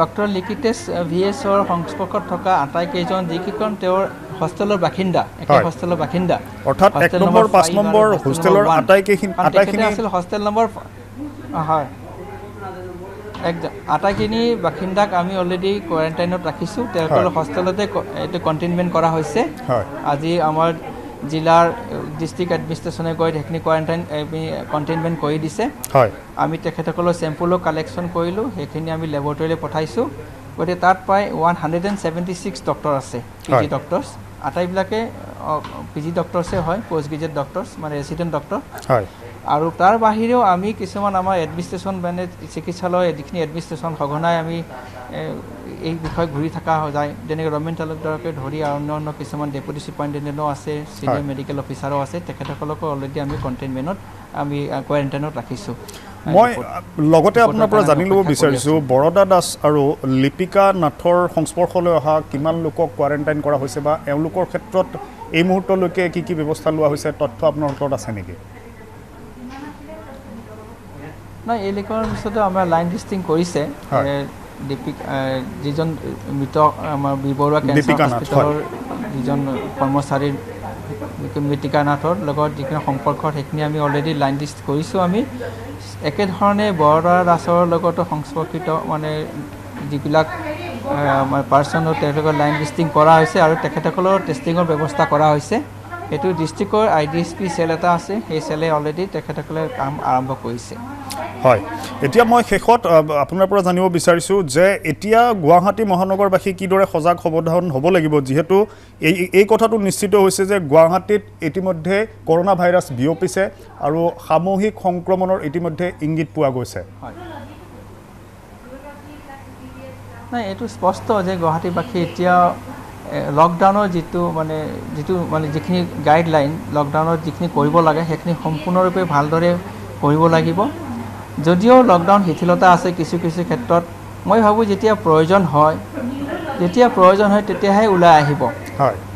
ডক্টৰ লিকিটেছ ভিএছৰ সংস্পৰ্শত থকা আটাইকেইজন যিকেইখন তেওঁৰ হোষ্টেলৰ বাসিন্দা একে হোষ্টেলৰ বাসিন্দা অৰ্থাৎ 1 নম্বৰ 5 নম্বৰ হোষ্টেলৰ আটাইকেইখিনি আছিল হোষ্টেল নম্বৰ হয় আটাইখিনি বাসিন্দাক আমি অলৰেডি কোৱাৰেণ্টাইনত ৰাখিছোঁ তেওঁলোকৰ হোষ্টেলতে এইটো কণ্টেইনমেণ্ট কৰা হৈছে আজি আমাৰ জিলাৰ ডিষ্ট্ৰিক্ট এডমিনিষ্ট্ৰেশ্যনে গৈ সেইখিনি কোৱাৰেণ্টাইন কণ্টেইনমেণ্ট কৰি দিছে আমি তেখেতসকলৰ চেম্পুলো কালেকশ্যন কৰিলোঁ সেইখিনি আমি লেবৰেটৰীলৈ পঠাইছোঁ গতিকে তাত প্ৰায় 176 ডক্টৰ আছে PG ডক্টৰ্ছ আটাইবিলাকে PG ডক্টৰ্ছে হয় পোষ্ট গ্ৰেজুৱেট ডক্টৰ্ছ মানে ৰেচিডেণ্ট ডক্টৰ আৰু তাৰ বাহিৰেও আমি কিছুমান আমাৰ এডমিনিষ্ট্ৰেশ্যন মানে চিকিৎসালয় যিখিনি এডমিনিষ্ট্ৰেশ্যন সঘনাই আমি এই বিষয়ে ঘূৰি থকা যায় যেনেকৈ ৰমেন তালুকদাৰকে ধৰি আৰু অন্য কিছুমান ডেপুটি ছুপাৰিণ্টেণ্ডেণ্টো আছে চিনিয়ৰ মেডিকেল অফিচাৰো আছে তেখেতসকলকো অলৰেডি আমি কণ্টেইনমেণ্টত আমি কোৱাৰেণ্টাইনত ৰাখিছোঁ মই লগতে আপোনাৰ পৰা জানি ল'ব বিচাৰিছোঁ বৰদা দাস আৰু লিপিকা নাথৰ সংস্পৰ্শলৈ অহা কিমান লোকক কোৱাৰেণ্টাইন কৰা হৈছে বা এওঁলোকৰ ক্ষেত্ৰত এই মুহূৰ্তলৈকে কি কি ব্যৱস্থা লোৱা হৈছে তথ্য আপোনাৰ ওচৰত আছে নেকি নাই এই লেখৰ পিছতে আমাৰ লাইন লিষ্টিং কৰিছে যিজন মৃত আমাৰ বিবৰুৱা কেঞ্চাৰ হস্পিটেলৰ যিজন কৰ্মচাৰীৰ লিপিকা নাথৰ লগত যিখিনি সম্পৰ্কত সেইখিনি আমি অলৰেডি লাইন লিষ্ট কৰিছোঁ আমি একেধৰণে বৰদা দাসৰ লগতো সংস্পৰ্শিত মানে যিবিলাক আমাৰ পাৰ্চনৰ তেওঁলোকৰ লাইন লিষ্টিং কৰা হৈছে আৰু তেখেতসকলৰ টেষ্টিঙৰ ব্যৱস্থা কৰা হৈছে এইটো ডিষ্ট্ৰিক্টৰ IDSP চেল এটা আছে সেই চেলে অলৰেডি তেখেতসকলে কাম আৰম্ভ কৰিছে হয় এতিয়া মই শেষত আপোনাৰ পৰা জানিব বিচাৰিছোঁ যে এতিয়া গুৱাহাটী মহানগৰবাসী কিদৰে সজাগ সাৱধান হ'ব লাগিব যিহেতু এই কথাটো নিশ্চিত হৈছে যে গুৱাহাটীত ইতিমধ্যে কৰোনা ভাইৰাছ বিয়পিছে আৰু সামূহিক সংক্ৰমণৰ ইতিমধ্যে ইংগিত পোৱা গৈছে নাই এইটো স্পষ্ট যে গুৱাহাটীবাসী এতিয়া লকডাউনৰ যিটো মানে যিখিনি গাইডলাইন লকডাউনত যিখিনি কৰিব লাগে সেইখিনি সম্পূৰ্ণৰূপে ভালদৰে কৰিব লাগিব যদিও লকডাউন শিথিলতা আছে কিছু কিছু ক্ষেত্ৰত মই ভাবোঁ যেতিয়া প্ৰয়োজন হয় তেতিয়াহে ওলাই আহিব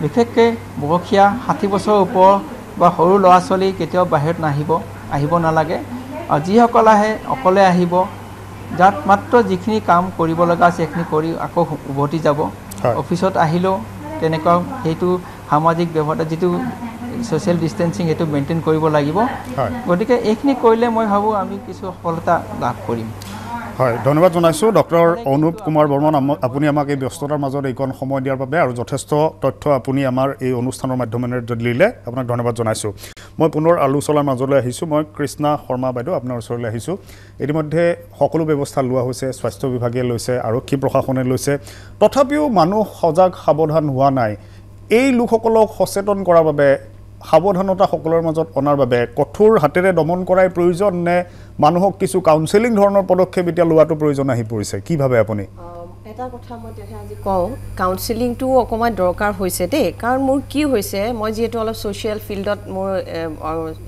বিশেষকৈ বয়সীয়া 60 বছৰৰ ওপৰ বা সৰু ল'ৰা ছোৱালী কেতিয়াও বাহিৰত আহিব নালাগে আৰু যিসকল আহে অকলে আহিব যাত মাত্ৰ যিখিনি কাম কৰিব লগা আছে সেইখিনি কৰি আকৌ উভতি যাব অফিচত আহিলেও তেনেকুৱা সেইটো সামাজিক ব্যৱধান যিটো social distancing এটো মেইনটেইন কৰিব লাগিব গতিকে এইখিনি কৰিলে মই ভাবো আমি কিছু সফলতা লাভ কৰিম হয় ধন্যবাদ জনাইছো ডক্টৰ অনুপ কুমাৰ বৰ্মন আপুনি আমাক এই ব্যস্ততাৰ মাজত এইকণ সময় দিয়াৰ বাবে আৰু যথেষ্ট তথ্য আপুনি আমাৰ এই অনুষ্ঠানৰ মাধ্যমেৰে দিলে আপোনাক ধন্যবাদ জনাইছো মই পুনৰ আলোচনাৰ মাজলৈ আহিছো মই কৃষ্ণা শৰ্মা বাইদেউ আপোনাৰ ওচৰলৈ আহিছো ইতিমধ্যে সকলো ব্যৱস্থা লোৱা হৈছে স্বাস্থ্য বিভাগে লৈছে আৰক্ষী প্ৰশাসনে লৈছে তথাপিও মানুহ সজাগ সাৱধান হোৱা নাই এই লোকসকলক সচেতন কৰাৰ বাবে সাৱধানতা সকলৰ মাজত অনাৰ বাবে কঠোৰ হাতেৰে দমন কৰাই প্ৰয়োজন নে মানুহক কিছু কাউন্সেলিং ধৰণৰ পদক্ষেপ এতিয়া লোৱাটো প্ৰয়োজন আহি পৰিছে কি ভাবে আপুনি এটা কথা মই তেতিয়া আজি কওঁ কাউন্সেলিংটো অকমান দৰকাৰ হৈছে দেই কাৰণ মোৰ কি হৈছে মই যেটো অলপ সোশ্যাল ফিল্ডত মোৰ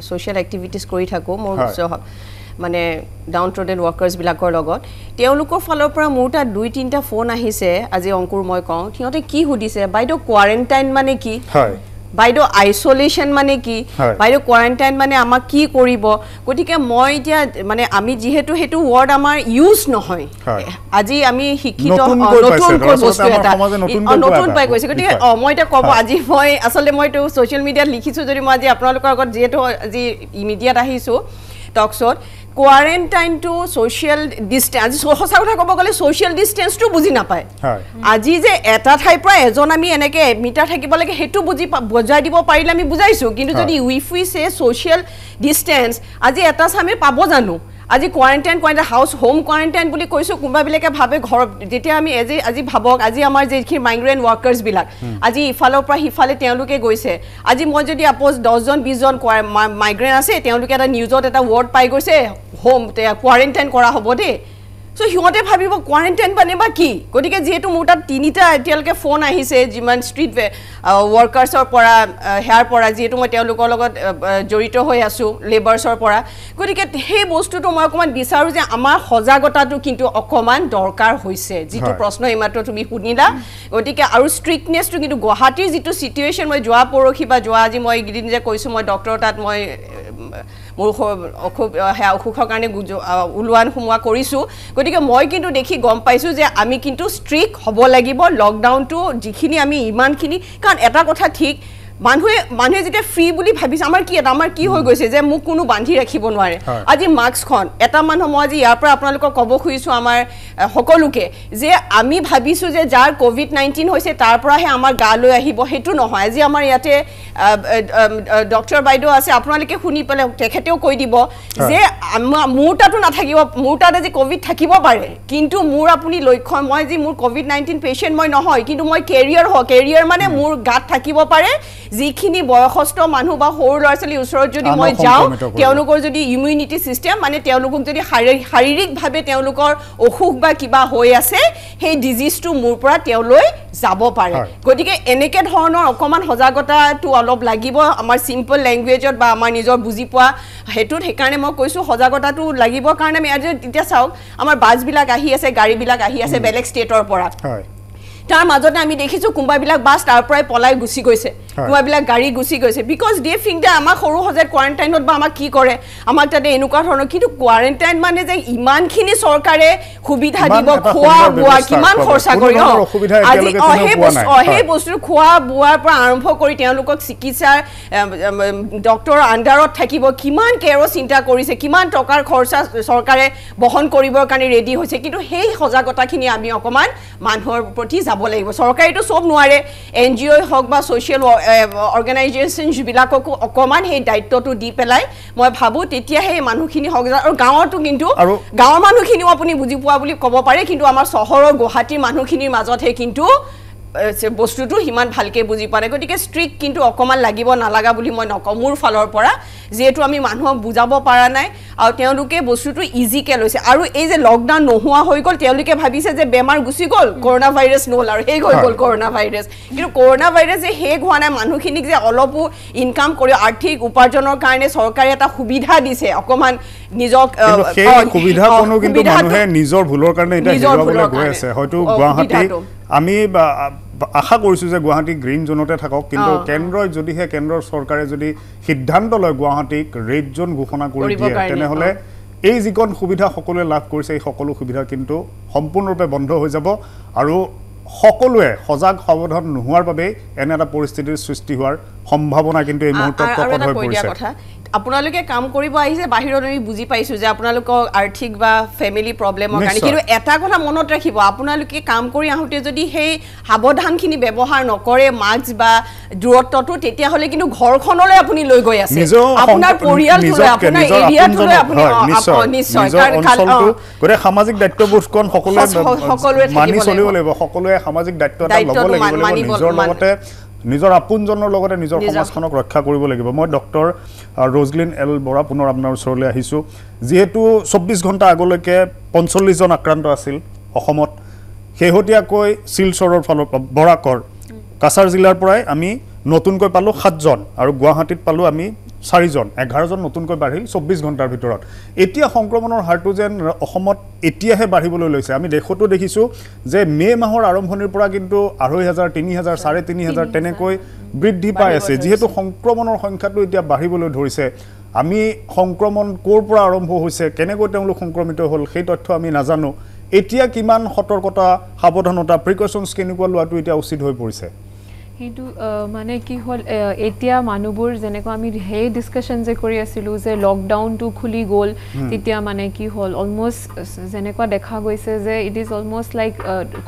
সোশ্যাল এক্টিভিটিজ কৰি থাকো মোৰ মানে ডাউন ট্ৰডেন ওয়াৰ্কাৰ্স বিলাকৰ লগত তেওঁলোকৰ ফালৰ পৰা মোৰ তা 2-3টা ফোন আহিছে আজি অংকুৰ মই কওঁ থিয়তে কি হুদিছে বাইদেউ কোৱাৰেণ্টাইন মানে কি হয় বাইদেউ আইসোলেশন মানে কি বাইদেউ কোৱাৰেণ্টাইন মানে আমাক কি কৰিব গতিকে মই এতিয়া মানে আমি যেহেতু হেতু ওয়াৰ্ড আমাৰ ইউজ নহয় আজি আমি শিক্ষিত নতুন বস্তু এটা নতুন পাই গৈছে গতিকে মই এটা কব আজি মই আসলে মই তো সোশ্যাল মিডিয়াত লিখিছো যদি মই আজি আপোনালোকৰ আগত যেহেতু আজি মিডিয়াত আহিছো টকছত কোৱাৰেণ্টাইন টু সোশ্যাল ডিস্টেন্স সঁচা কথা ক'ব গ'লে সোশ্যাল ডিস্টেন্সটো বুজি নাপায় আজি যে এটা ঠাইৰ পৰা এজন আমি এনেকে মিটাৰ থাকিব লাগে হেতু বুজাই দিব পাৰিলে আমি বুজাইছো কিন্তু যদি wife we say social distance আজি এটা সামে পাব জানো আজি কোৱাৰেণ্টাইন হাউচ হোম কোৱাৰেণ্টাইন বুলি কৈছোঁ কোনোবাবিলাকে ভাবে ঘৰত যেতিয়া আমি আজি ভাবক আজি আমাৰ যিখিনি মাইগ্ৰেণ্ট ৱাৰ্কাৰ্ছবিলাক আজি ইফালৰ পৰা সিফালে তেওঁলোকে গৈছে আজি মই যদি আপোজ 10জন 20জন মাইগ্ৰেণ্ট আছে তেওঁলোকে এটা নিউজত এটা ৱৰ্ড পাই গৈছে হোম কোৱাৰেণ্টাইন কৰা হ'ব দেই সো সিহঁতে ভাবিব কোৱাৰেণ্টাইন মানে বা কি গতিকে যেহেতু মোৰ তাত 3টা এতিয়ালৈকে ফোন আহিছে যিমান ষ্ট্ৰীট ৱৰ্কাৰ্ছৰ পৰা হেয়াৰ পৰা যেহেতু মই তেওঁলোকৰ লগত জড়িত হৈ আছোঁ লেবাৰ্ছৰ পৰা গতিকে সেই বস্তুটো মই অকণমান বিচাৰোঁ যে আমাৰ সজাগতাটো কিন্তু অকণমান দৰকাৰ হৈছে যিটো প্ৰশ্ন এইমাত্ৰ তুমি শুনিলা গতিকে আৰু ষ্ট্ৰিক্টনেছটো কিন্তু গুৱাহাটীৰ যিটো চিটুৱেশ্যন মই যোৱা পৰহি বা যোৱা আজি মই এইকেইদিন যে কৈছোঁ মই ডক্টৰৰ তাত মই মোৰ অসুখৰ কাৰণে ওলোৱান সোমোৱা কৰিছোঁ গতিকে মই কিন্তু দেখি গম পাইছোঁ যে আমি কিন্তু ষ্ট্ৰিক্ট হ'ব লাগিব লকডাউনটো যিখিনি আমি ইমানখিনি কাৰণ এটা কথা ঠিক মানুহে যেতিয়া ফ্ৰী বুলি ভাবিছে আমাৰ কি হৈ গৈছে যে মোক কোনো বান্ধি ৰাখিব নোৱাৰে আজি মাস্কখন এটা মানুহ মই আজি ইয়াৰ পৰা আপোনালোকক ক'ব খুজিছোঁ আমাৰ সকলোকে যে আমি ভাবিছোঁ যে যাৰ COVID-19 হৈছে তাৰ পৰাহে আমাৰ গালৈ আহিব সেইটো নহয় আজি আমাৰ ইয়াতে ডক্টৰ বাইদেউ আছে আপোনালোকে শুনি পেলাই তেখেতেও কৈ দিব যে মোৰ তাতো নাথাকিব মোৰ তাত আজি ক'ভিড থাকিব পাৰে কিন্তু মোৰ আপুনি লক্ষ্য মই যে মোৰ COVID-19 পেচেণ্ট মই নহয় কিন্তু মই কেৰিয়াৰ মানে মোৰ গাত থাকিব পাৰে যিখিনি বয়সস্থ মানুহ বা সৰু ল'ৰা ছোৱালীৰ ওচৰত যদি মই যাওঁ তেওঁলোকৰ যদি ইমিউনিটি ছিষ্টেম মানে তেওঁলোকক যদি শাৰীৰিকভাৱে তেওঁলোকৰ অসুখ বা কিবা হৈ আছে সেই ডিজিজটো মোৰ পৰা তেওঁলৈ যাব পাৰে গতিকে এনেকৈ ধৰণৰ অকণমান সজাগতাটো অলপ লাগিব আমাৰ চিম্পল লেংগুৱেজত বা আমাৰ নিজৰ বুজি পোৱা সেইটোত সেইকাৰণে মই কৈছোঁ সজাগতাটো লাগিব কাৰণে আমি আজি তেতিয়া চাওক আমাৰ বাছবিলাক আহি আছে গাড়ীবিলাক আহি আছে বেলেগ ষ্টেটৰ পৰা তাৰ মাজতে আমি দেখিছোঁ কোনোবাবিলাক বাছ তাৰ পৰাই পলাই গুচি গৈছে কোনোবাবিলাক গাড়ী গুচি গৈছে বিকজ দে থিংক যে আমাক সৰু সজাত কোৱাৰেণ্টাইনত বা আমাক কি কৰে আমাক তাতে এনেকুৱা ধৰণৰ কিন্তু কোৱাৰেণ্টাইন মানে যে ইমানখিনি চৰকাৰে সুবিধা দিব খোৱা বোৱা কিমান খৰচা কৰি আজি সেই বস্তুটো খোৱা বোৱাৰ পৰা আৰম্ভ কৰি তেওঁলোকক চিকিৎসাৰ ডক্টৰৰ আণ্ডাৰত থাকিব কিমান কেয়াৰৰ চিন্তা কৰিছে কিমান টকাৰ খৰচা চৰকাৰে বহন কৰিবৰ কাৰণে ৰেডি হৈছে কিন্তু সেই সজাগতাখিনি আমি অকণমান মানুহৰ প্ৰতি যাব লাগিব চৰকাৰেতো চব নোৱাৰে NGO হওক বা ছ'চিয়েল অৰ্গেনাইজেশ্যনবিলাককো অকণমান সেই দায়িত্বটো দি পেলাই মই ভাবোঁ তেতিয়াহে এই মানুহখিনি হওক আৰু গাঁৱতো কিন্তু গাঁৱৰ মানুহখিনিও আপুনি বুজি পোৱা বুলি ক'ব পাৰে কিন্তু আমাৰ চহৰৰ গুৱাহাটীৰ মানুহখিনিৰ মাজতহে কিন্তু বস্তুটো সিমান ভালকৈ বুজি পোৱা নাই গতিকে ষ্ট্ৰিক্ট কিন্তু অকণমান লাগিব নালাগা বুলি মই নকওঁ মোৰ ফালৰ পৰা যিহেতু আমি মানুহক বুজাব পৰা নাই আৰু তেওঁলোকে বস্তুটো ইজিকৈ লৈছে আৰু এই যে লকডাউন নোহোৱা হৈ গ'ল তেওঁলোকে ভাবিছে যে বেমাৰ গুচি গ'ল কৰোণা ভাইৰাছ নহ'ল আৰু শেষ হৈ গ'ল কৰোণা ভাইৰাছ কিন্তু কৰোণা ভাইৰাছ যে শেষ হোৱা নাই মানুহখিনিক যে অলপো ইনকাম কৰি আৰ্থিক উপাৰ্জনৰ কাৰণে চৰকাৰে এটা সুবিধা দিছে অকণমান নিজক সুবিধা কোনো কিন্তু মানুহে নিজৰ ভুলৰ কাৰণে এতিয়া হেৰুৱাবলৈ গৈ আছে হয়তো গুৱাহাটী আমি আশা কৰিছোঁ যে গুৱাহাটী গ্ৰীণ জোনতে থাকক কিন্তু কেন্দ্ৰই যদিহে কেন্দ্ৰৰ চৰকাৰে যদি সিদ্ধান্ত লয় গুৱাহাটীক ৰেড জোন ঘোষণা কৰি দিয়ে তেনেহ'লে এই যিকণ সুবিধা সকলোৱে লাভ কৰিছে এই সকলো সুবিধা কিন্তু সম্পূৰ্ণৰূপে বন্ধ হৈ যাব আৰু সকলোৱে সজাগ সাৱধান নোহোৱাৰ বাবে এনে এটা পৰিস্থিতিৰ সৃষ্টি হোৱাৰ সম্ভাৱনা কিন্তু এই মুহূৰ্তত প্ৰকট হৈ পৰিছে আপোনালোকে কাম কৰিব আহিছে বাহিৰত আমি বুজি পাইছোঁ যে আপোনালোকৰ আৰ্থিক বা ফেমিলি প্ৰব্লেমৰ কাৰণে কিন্তু এটা কথা মনত ৰাখিব আপোনালোকে কাম কৰি আহোঁতে যদি সেই সাৱধানখিনি ব্যৱহাৰ নকৰে মাস্ক বা দূৰত্বটো তেতিয়াহ'লে কিন্তু ঘৰখনলৈ আপুনি লৈ গৈ আছে আপোনাৰ পৰিয়ালটোলৈ আপোনাৰ এৰিয়াটোলৈ আপুনি নিশ্চয় গোটেই সামাজিক দায়িত্ববোধখন সকলোৱে মানি চলিব লাগিব সকলোৱে সামাজিক দায়িত্ব এটা ল'ব লাগিব নিজৰ লগতে নিজৰ আপোনজনৰ লগতে নিজৰ সমাজখনক ৰক্ষা কৰিব লাগিব মই ডক্টৰ ৰজলিন এল বৰা পুনৰ আপোনাৰ ওচৰলৈ আহিছোঁ যিহেতু 24 ঘণ্টা আগলৈকে 45 জন আক্ৰান্ত আছিল অসমত শেহতীয়াকৈ শিলচৰৰ ফালৰ পৰা বৰাকৰ কাছাৰ জিলাৰ পৰাই আমি নতুনকৈ পালোঁ 7 জন আৰু গুৱাহাটীত পালোঁ আমি 4 জন 11 জন নতুনকৈ বাঢ়িল 24 ঘণ্টাৰ ভিতৰত এতিয়া সংক্ৰমণৰ হাৰটো যেন অসমত এতিয়াহে বাঢ়িবলৈ লৈছে আমি দেশতো দেখিছোঁ যে মে মাহৰ আৰম্ভণিৰ পৰা কিন্তু 2,500 3,000 3,500 তেনেকৈ বৃদ্ধি পাই আছে যিহেতু সংক্ৰমণৰ সংখ্যাটো এতিয়া বাঢ়িবলৈ ধৰিছে আমি সংক্ৰমণ ক'ৰ পৰা আৰম্ভ হৈছে কেনেকৈ তেওঁলোক সংক্ৰমিত হ'ল সেই তথ্য আমি নাজানো এতিয়া কিমান সতৰ্কতা সাৱধানতা প্ৰিকশ্যনছ কেনেকুৱা লোৱাটো এতিয়া উচিত হৈ পৰিছে সেইটো মানে কি হল এতিয়া মানুহবোৰ যেনেকৈ আমি হেই ডিসকাশন যে কৰি আছিলো যে লকডাউনটো খুলি গ'ল তেতিয়া মানে কি হল অলমোস্ট যেনেকুৱা দেখা গৈছে যে it is almost like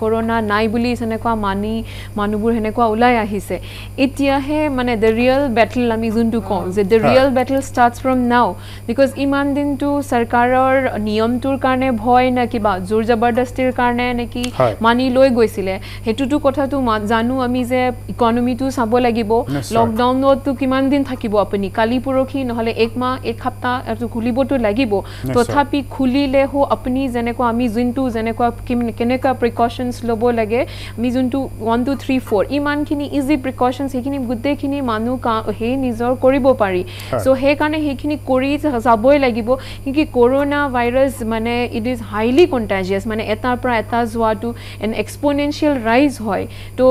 corona নাই বুলি যেনেকুৱা মানুহবোৰ হেনেকুৱা ওলাই আহিছে এতিয়াহে মানে দ্য ৰিয়েল বেটল আমি যোনটো কওঁ যে the real battle starts from now because ইমান দিনটো চৰকাৰৰ নিয়মটোৰ কাৰণে ভয় না কিবা জোৰ জবৰদস্তিৰ কাৰণে নেকি মানি লৈ গৈছিলে হেতুটো কথাটো জানো আমি যে ইকনমিটো চাব লাগিব লকডাউনতো কিমান দিন থাকিব আপুনি কালি পৰখি নহলে এক মাহ এক সপ্তাহ আৰু খুলিবতো লাগিব তথাপি খুলিলে হো আপুনি যেনেকুৱা আমি যোনটো যেনেকুৱা কেনেকা প্ৰিকশনছ ল'ব লাগে আমি যোনটো 1 2 3 4 ইমানখিনি ইজি প্ৰিকশনছ সেইখিনি গোটেইখিনি মানুহ হে নিজৰ কৰিব পাৰি সো হে কাৰণে সেইখিনি কৰি যাবই লাগিব কি কৰোনা ভাইৰাছ মানে ইট ইজ হাইলি কন্টাজিয়াছ মানে এটাৰ পৰা এটা যোৱাটো এন এক্সপোনেনশিয়েল ৰাইজ হয় তো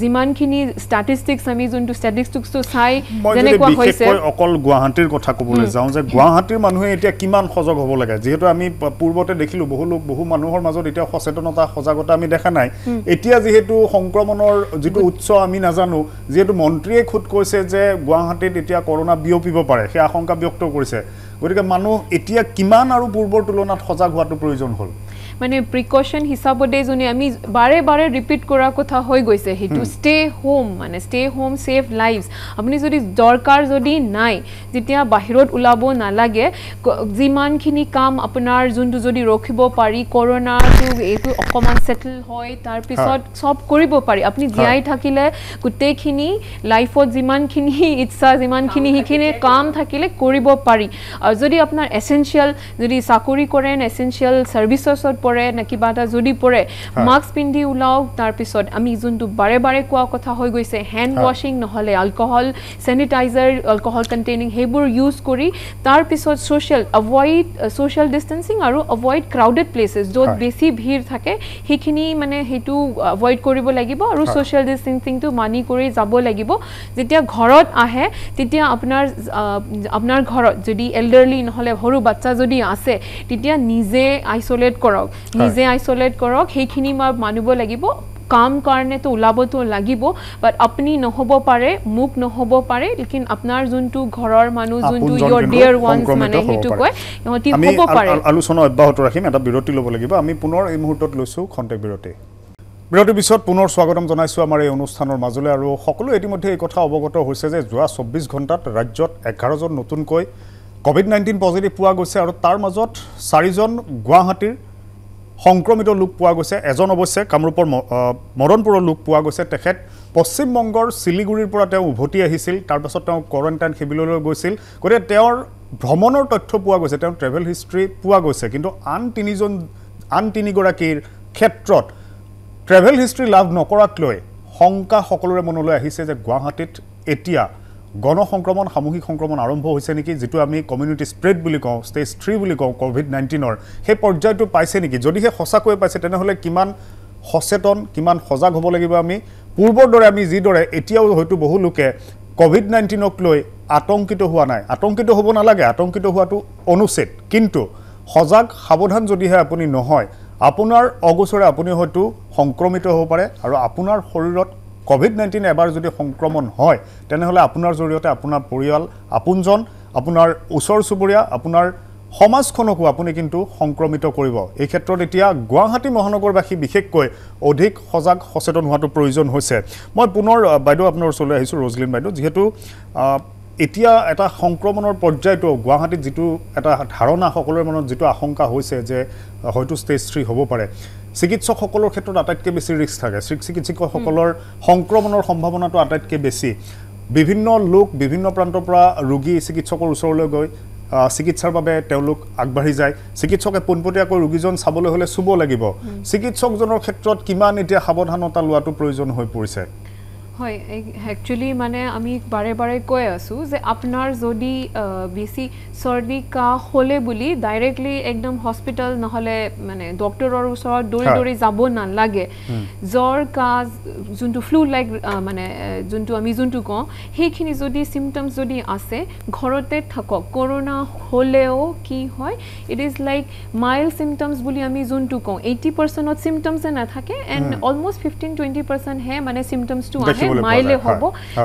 যিমানখিনি স্ট্যাটিস্টিক্স আমি যোনটো স্ট্যাটিস্টিক্সটো চাই যেনেকুৱা হৈছে অকল গুৱাহাটীৰ কথা ক'বলৈ যাওঁ যে গুৱাহাটীৰ মানুহে এতিয়া কিমান সজাগ হ'ব লাগে যেহেতু আমি পূৰ্বতে দেখিলো বহু মানুহৰ মাজত এতিয়া সচেতনতা সজাগতা আমি দেখা নাই এতিয়া যেহেতু সংক্ৰমণৰ যেটো উৎস আমি নাজানো যেহেতু মন্ত্ৰীয়ে খুদ কৈছে যে গুৱাহাটীত এতিয়া কৰোনা বিয়পিব পাৰে সেই আশংকা ব্যক্ত কৰিছে গতিকে মানুহ এতিয়া কিমান আৰু পূৰ্বৰ তুলনাত সজাগ হোৱাটো প্ৰয়োজন হ'ল মানে প্ৰিকশন হিচাপতে জনে আমি বাৰে ৰিপিট কৰা কথা হৈ গৈছে হেতু ষ্টে হোম মানে ষ্টে হোম সেভ লাইভস আপুনি যদি দৰকাৰ যদি নাই যেতিয়া বাহিৰত উলাব নালাগে যিমানখিনি কাম আপোনাৰ যোনটো যদি ৰখিব পাৰি কৰোনাটো এইটো অকমান সেটল হয় তাৰ পিছত সব কৰিব পাৰি আপুনি জিয়াই থাকিলে গুটেখিনি লাইফত যিমানখিনি ইচ্ছা যিমানখিনি হিখিনি কাম থাকিলে কৰিব পাৰি আৰু যদি আপোনাৰ এসেনশিয়াল যদি চাকৰি কৰে এসেনশিয়াল সাৰ্ভিসেছত পৰে না কিবা এটা যদি পৰে মাস্ক পিন্ধি উলাও তাৰ পিছত আমি যোনটো বাৰে কোৱা কথা হৈ গৈছে হ্যান্ড ওয়াশিং নহলে alcohol sanitizer alcohol containing হেবোৰ use কৰি তাৰ পিছত সোশ্যাল ডিস্টেন্সিং আৰু অভয়েড ক্ৰাউডেড প্লেसेस য'ত বেছি ভিৰ থাকে হেখিনি মানে হেতু অভয়েড কৰিব লাগিব আৰু সোশ্যাল ডিস্টেন্সিংটো মানি কৰি যাব লাগিব যেতিয়া ঘৰত আহে তেতিয়া আপোনাৰ ঘৰত যদি এল্ডাৰলি নহলে সৰু বাচ্চা যদি আছে তেতিয়া নিজে আইসোলেট কৰক হেখিনি মানিব লাগিব কাম কাৰণে তো উলাবতো লাগিব বাট আপুনি নহব পাৰে মুক নহব পাৰে লেকিন আপোনাৰ যোনটো ঘৰৰ মানুহ যোনটো ইয়োৰ ডিয়াৰ ওয়ান্স মানে হেতু কয় ইহতি হ'ব পাৰে আলোচনা অব্যাহত ৰাখিম এটা বিৰতি ল'ব লাগিব আমি পুনৰ এই মুহূৰ্তত লৈছো খন্তেক বিৰতিৰ পিছত পুনৰ স্বাগতম জনাইছো আমাৰ এই অনুষ্ঠানৰ মাজলৈ আৰু সকলো ইতিমধ্যে এই কথা অৱগত হৈছে যে যোৱা 24 ঘণ্টাত ৰাজ্যত 11 জন নতুনকৈ কোভিড-19 পজিটিভ পোৱা গৈছে আৰু তাৰ মাজত 4 জন গুৱাহাটীৰ সংক্ৰমিত লোক পোৱা গৈছে এজন অৱশ্যে কামৰূপৰ মদনপুৰৰ লোক পোৱা গৈছে তেখেত পশ্চিম বংগৰ সিলিগুৰিৰ পৰা তেওঁ উভতি আহিছিল তাৰ পাছত তেওঁ কোৱাৰেণ্টাইন শিবিৰলৈ গৈছিল গতিকে তেওঁৰ ভ্ৰমণৰ তথ্য পোৱা গৈছে তেওঁৰ ট্ৰেভেল হিষ্ট্ৰী পোৱা গৈছে কিন্তু আন তিনিগৰাকীৰ ক্ষেত্ৰত ট্ৰেভেল হিষ্ট্ৰী লাভ নকৰাক লৈ শংকা সকলোৰে মনলৈ আহিছে যে গুৱাহাটীত এতিয়া গণসংক্ৰমণ সামূহিক সংক্ৰমণ আৰম্ভ হৈছে নেকি যেটো আমি কমিউনিটি স্প্ৰেড বুলি কওঁ ষ্টেজ 3 বুলি কওঁ কোভিড-19ৰ সেই পৰ্যায়টো পাইছে নেকি যদিহে সঁচাকৈ পাইছে তেনেহলে কিমান সচেতন কিমান সজাগ হ'ব লাগিব আমি পূৰ্বৰ দৰে আমি যি দৰে এতিয়াও হয়তো বহু লোকে কোভিড-19ক লৈ আতংকিত হোৱা নাই আতংকিত হ'ব নালাগে আতংকিত হোৱাটো অনুচিত কিন্তু সজাগ সাৱধান যদিহে আপুনি নহয় আপোনাৰ অগোচৰে আপুনি হয়তো সংক্ৰমিত হ'ব পাৰে আৰু আপোনাৰ শৰীৰত কোভিড-19 এবাৰ যদি সংক্ৰমণ হয় তেনেহলে আপোনাৰ জৰিয়তে আপোনাৰ পৰিয়াল আপোনজন আপোনাৰ ওচৰ চুবুৰীয়া আপোনাৰ সমাজখনকো আপুনি কিন্তু সংক্ৰমিত কৰিব এই ক্ষেত্ৰত এতিয়া গুৱাহাটী মহানগৰবাসী বিশেষকৈ অধিক সজাগ সচেতন হোৱাটো প্ৰয়োজন হৈছে মই পুনৰ বাইদেউ আপোনাৰ ওচৰলৈ আহিছো ৰজলিন বাইদেউ যেহেতু এতিয়া এটা সংক্ৰমণৰ পৰ্যায়টো গুৱাহাটীত যেটো এটা ধাৰণা সকলোৰে মনত যেটো আশংকা হৈছে যে হয়তো ষ্টেজ 3 হ'ব পাৰে চিকিৎসকসকলৰ ক্ষেত্ৰত আটাইতকৈ বেছি ৰিস্ক থাকে চিকিৎসকসকলৰ সংক্ৰমণৰ সম্ভাৱনাটো আটাইতকৈ বেছি বিভিন্ন লোক বিভিন্ন প্ৰান্তৰ পৰা ৰোগী চিকিৎসকৰ ওচৰলৈ গৈ চিকিৎসাৰ বাবে তেওঁলোক আগবাঢ়ি যায় চিকিৎসকে পোনপটীয়াকৈ ৰোগীজন চাবলৈ হলে চুব লাগিব চিকিৎসকজনৰ ক্ষেত্ৰত কিমান এতিয়া সাৱধানতা লোৱাটো প্ৰয়োজন হৈ পৰিছে হয় একচুয়ালি মানে আমি বাৰে কৈ আছো যে আপোনাৰ যদি বেছি সৰ্দি কাহ হলে বুলি ডাইৰেক্টলি একদম হস্পিটাল নহলে মানে ডক্টৰৰ ওচৰত দৌৰি যাব নালাগে জ্বৰ কাহ যোনটো ফ্লু লাইক মানে যোনটো আমি যোনটো কওঁ সেইখিনি যদি সিম্পটমস যদি আছে ঘৰতে থাকক কৰোনা হলেও কি হয় it is like mild symptoms বুলি আমি যোনটো কওঁ 80% অফ সিম্পটমস না থাকে এন্ড অলমোস্ট 15-20% হে মানে সিম্পটমস টু আহে মাইলে হ'ব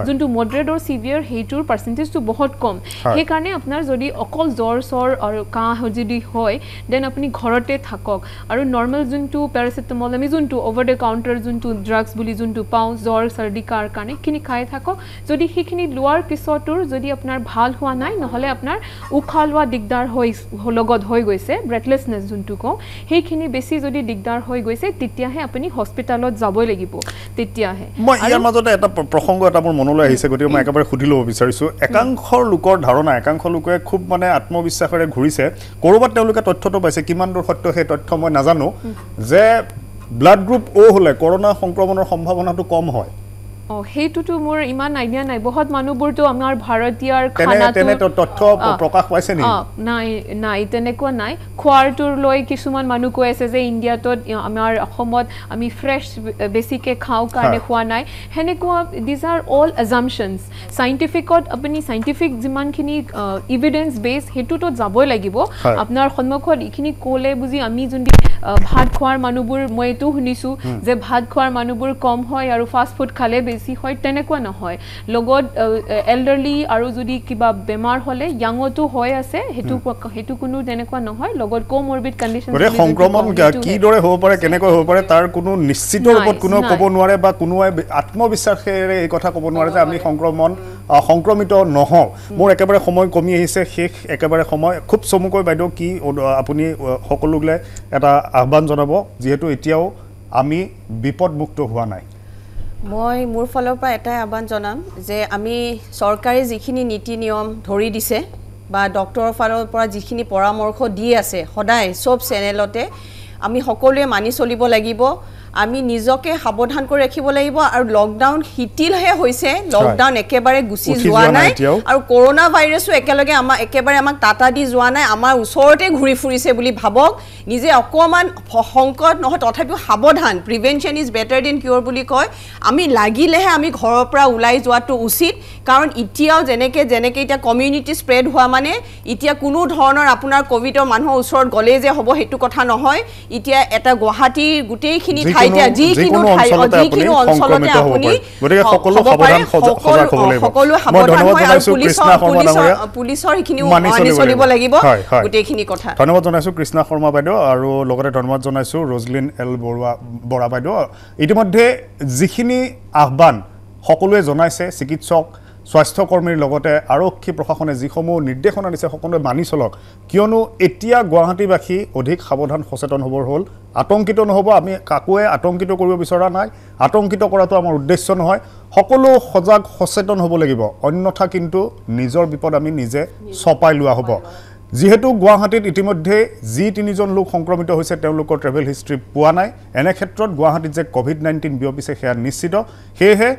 যোনটো মডাৰেট অৰ সিভিয়াৰ হেইটোৰ পাৰ্সেন্টেজটো বহুত কম সেই কাৰণে আপোনাৰ যদি অকল জ্বৰ চৰ আৰু কাহ যদি হয় দেন আপুনি ঘৰতে থাকক আৰু নৰ্মাল যোনটো প্যাৰাসিটামল আমি যোনটো ওভাৰ দ্য কাউন্টাৰ যোনটো ড্ৰাগছ বুলি যোনটো পাওঁ জ্বৰ সৰ্দি কাৰ কাৰণে কিনি খাই থাকক যদি সেইখিনি লোৱাৰ পিছতো যদি আপোনাৰ ভাল হোৱা নাই নহলে আপোনাৰ উশাহ লোৱা দিগদাৰ হৈ লগত হৈ গৈছে ব্ৰেথলেছনেছ যোনটো কওঁ সেইখিনি বেছি যদি দিগদাৰ হৈ গৈছে তেতিয়াহে আপুনি হস্পিটালত যাবই লাগিব তেতিয়াহে মই ইয়াৰ মাজতে এটা প্ৰসংগ এটা মোৰ মনলৈ আহিছে গতিকে মই একেবাৰে সুধি ল'ব বিচাৰিছোঁ একাংশৰ লোকৰ ধাৰণা একাংশ লোকে খুব মানে আত্মবিশ্বাসেৰে ঘূৰিছে ক'ৰবাত তেওঁলোকে তথ্যটো পাইছে কিমান দূৰ সত্য সেই তথ্য মই নাজানো যে ব্লাড গ্ৰুপ অ' হ'লে কৰোনা সংক্ৰমণৰ সম্ভাৱনাটো কম হয় হেইটোতো মোৰ ইমান আইডিয়া নাই বহুত মানুহবোৰতো আমাৰ ভাৰতীয়ৰ খানাটো তথ্য প্ৰকাশ পাইছে নি নাই তেনেকুৱা নাই খোৱাৰটোৰ লৈ কিছুমান মানুহ কৈ আছে যে ইণ্ডিয়াত আমাৰ অসমত আমি ফ্ৰেছ বেছিকে খাওঁ কাৰণে খোৱা নাই হেনেকুৱা দিজ আৰ অল এজাম্পশনছ সাইন্টিফিকত আপুনি সাইন্টিফিক যিমানখিনি এভিডেন্স বেস হেতুটো যাবই লাগিব আপোনাৰ সন্মুখত ইখিনি কোলে বুজি আমি যোন ভাত খোৱাৰ মানুহবোৰ মইতো শুনিছো যে ভাত খোৱাৰ মানুহবোৰ কম হয় আৰু ফাষ্ট ফুড খালে বেছি হয় তেনেকুৱা নহয় লগত এল্ডাৰলি আৰু যদি কিবা বেমাৰ হলে ইয়াংতো হৈ আছে হেতু কোনো তেনেকুৱা নহয় লগত কোমৰবিড কন্ডিশন গৰে সংক্ৰমণ কি দৰে হ'ব পাৰে কেনেকৈ হ'ব পাৰে তাৰ কোনো নিশ্চিত ৰূপত কোনো ক'ব নোৱাৰে বা কোনোৱে আত্মবিশ্বাসেৰে এই কথা ক'ব নোৱাৰে যে আমি সংক্ৰমিত নহওঁ মোৰ একেবাৰে সময় কমি আহিছে শেষ একেবাৰে সময় খুব চমুকৈ বাইদেউ কি আপুনি সকলোলৈ এটা আহ্বান জনাব যেহেতু এতিয়াও আমি বিপদমুক্ত হোৱা নাই মই মোৰ ফালৰ পৰা এটা আহ্বান জনাম যে আমি চৰকাৰে যিখিনি নীতি নিয়ম ধৰি দিছে বা ডক্টৰৰ ফালৰ পৰা যিখিনি পৰামৰ্শ দি আছে সদায় সব চেনেলতে আমি সকলোৱে মানি চলিব লাগিব আমি নিজকে সাৱধান কৰি ৰাখিব লাগিব আৰু লকডাউন হিটিলহে হৈছে লকডাউন একেবাৰে গুছি যোৱা নাই আৰু কৰোনা ভাইৰাসো একেবাৰে আমাক টাটা দি যোৱা নাই আমাৰ ওচৰতে ঘূৰি ফুৰিছে বুলি ভাবক নিজে অকমান সংকট নহয় তথাপিও সাৱধান প্ৰিভেনশন ইজ বেটাৰ দেন কিউৰ বুলি কয় আমি লাগিলেহে আমি ঘৰৰ পৰা ওলাই যোৱাটো উচিত কাৰণ ইতিয়াও যেনেকে এতিয়া কমিউনিটি স্প্ৰেড হোৱা মানে ইতিয়া কোনো ধৰণৰ আপোনাৰ কোভিডৰ মানুহৰ ওচৰত গলে যে হ'ব হেতু কথা নহয় ইতিয়া এটা গুৱাহাটী গোটেইখিনি ঠাইতে যিকিনো অঞ্চলতে আপুনি গতিকে সকলো সাৱধান হয় আৰু পুলিচৰ এইখিনি মানি চলিব লাগিব গোটেইখিনি কথা ধন্যবাদ জনাইছো কৃষ্ণা শৰ্মা বাইদেউ আৰু লগতে ধন্যবাদ জনাইছো ৰজলিন এল বৰা বাইদেউ ইতিমধ্যে যিখিনি আহ্বান সকলোৱে জনাইছে চিকিৎসক স্বাস্থ্যকৰ্মীৰ লগতে আৰক্ষী প্ৰশাসনে যিসমূহ নিৰ্দেশনা দিছে সকলোৱে মানি চলক কিয়নো এতিয়া গুৱাহাটীবাসী অধিক সাৱধান সচেতন হ'বৰ হ'ল আতংকিত নহ'ব আমি কাকোৱে আতংকিত কৰিব বিচৰা নাই আতংকিত কৰাটো আমাৰ উদ্দেশ্য নহয় সকলো সজাগ সচেতন হ'ব লাগিব অন্যথা কিন্তু নিজৰ বিপদ আমি নিজে চপাই লোৱা হ'ব যেহেতু গুৱাহাটীত ইতিমধ্যে যি তিনিজন লোক সংক্ৰমিত হৈছে তেওঁলোকৰ ট্ৰেভেল হিষ্ট্ৰী পোৱা নাই এনে ক্ষেত্ৰত গুৱাহাটীত যে কোভিড-19 বিয়পিছে সেয়া নিশ্চিত সেয়েহে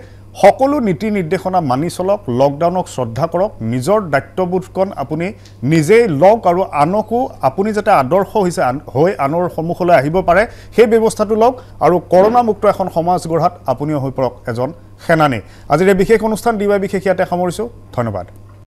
সকলো নীতি নিৰ্দেশনা মানি চলক লকডাউনক শ্ৰদ্ধা কৰক নিজৰ দায়িত্ববোধকণ আপুনি নিজেই লওক আৰু আনকো আপুনি যাতে আদৰ্শ হৈ আনৰ সন্মুখলৈ আহিব পাৰে সেই ব্যৱস্থাটো লওক আৰু কৰোনামুক্ত এখন সমাজ গঢ়াত আপুনিও হৈ পৰক এজন সেনানী আজিৰ এই বিশেষ অনুষ্ঠান ডিৱাই বিশেষ ইয়াতে সামৰিছোঁ ধন্যবাদ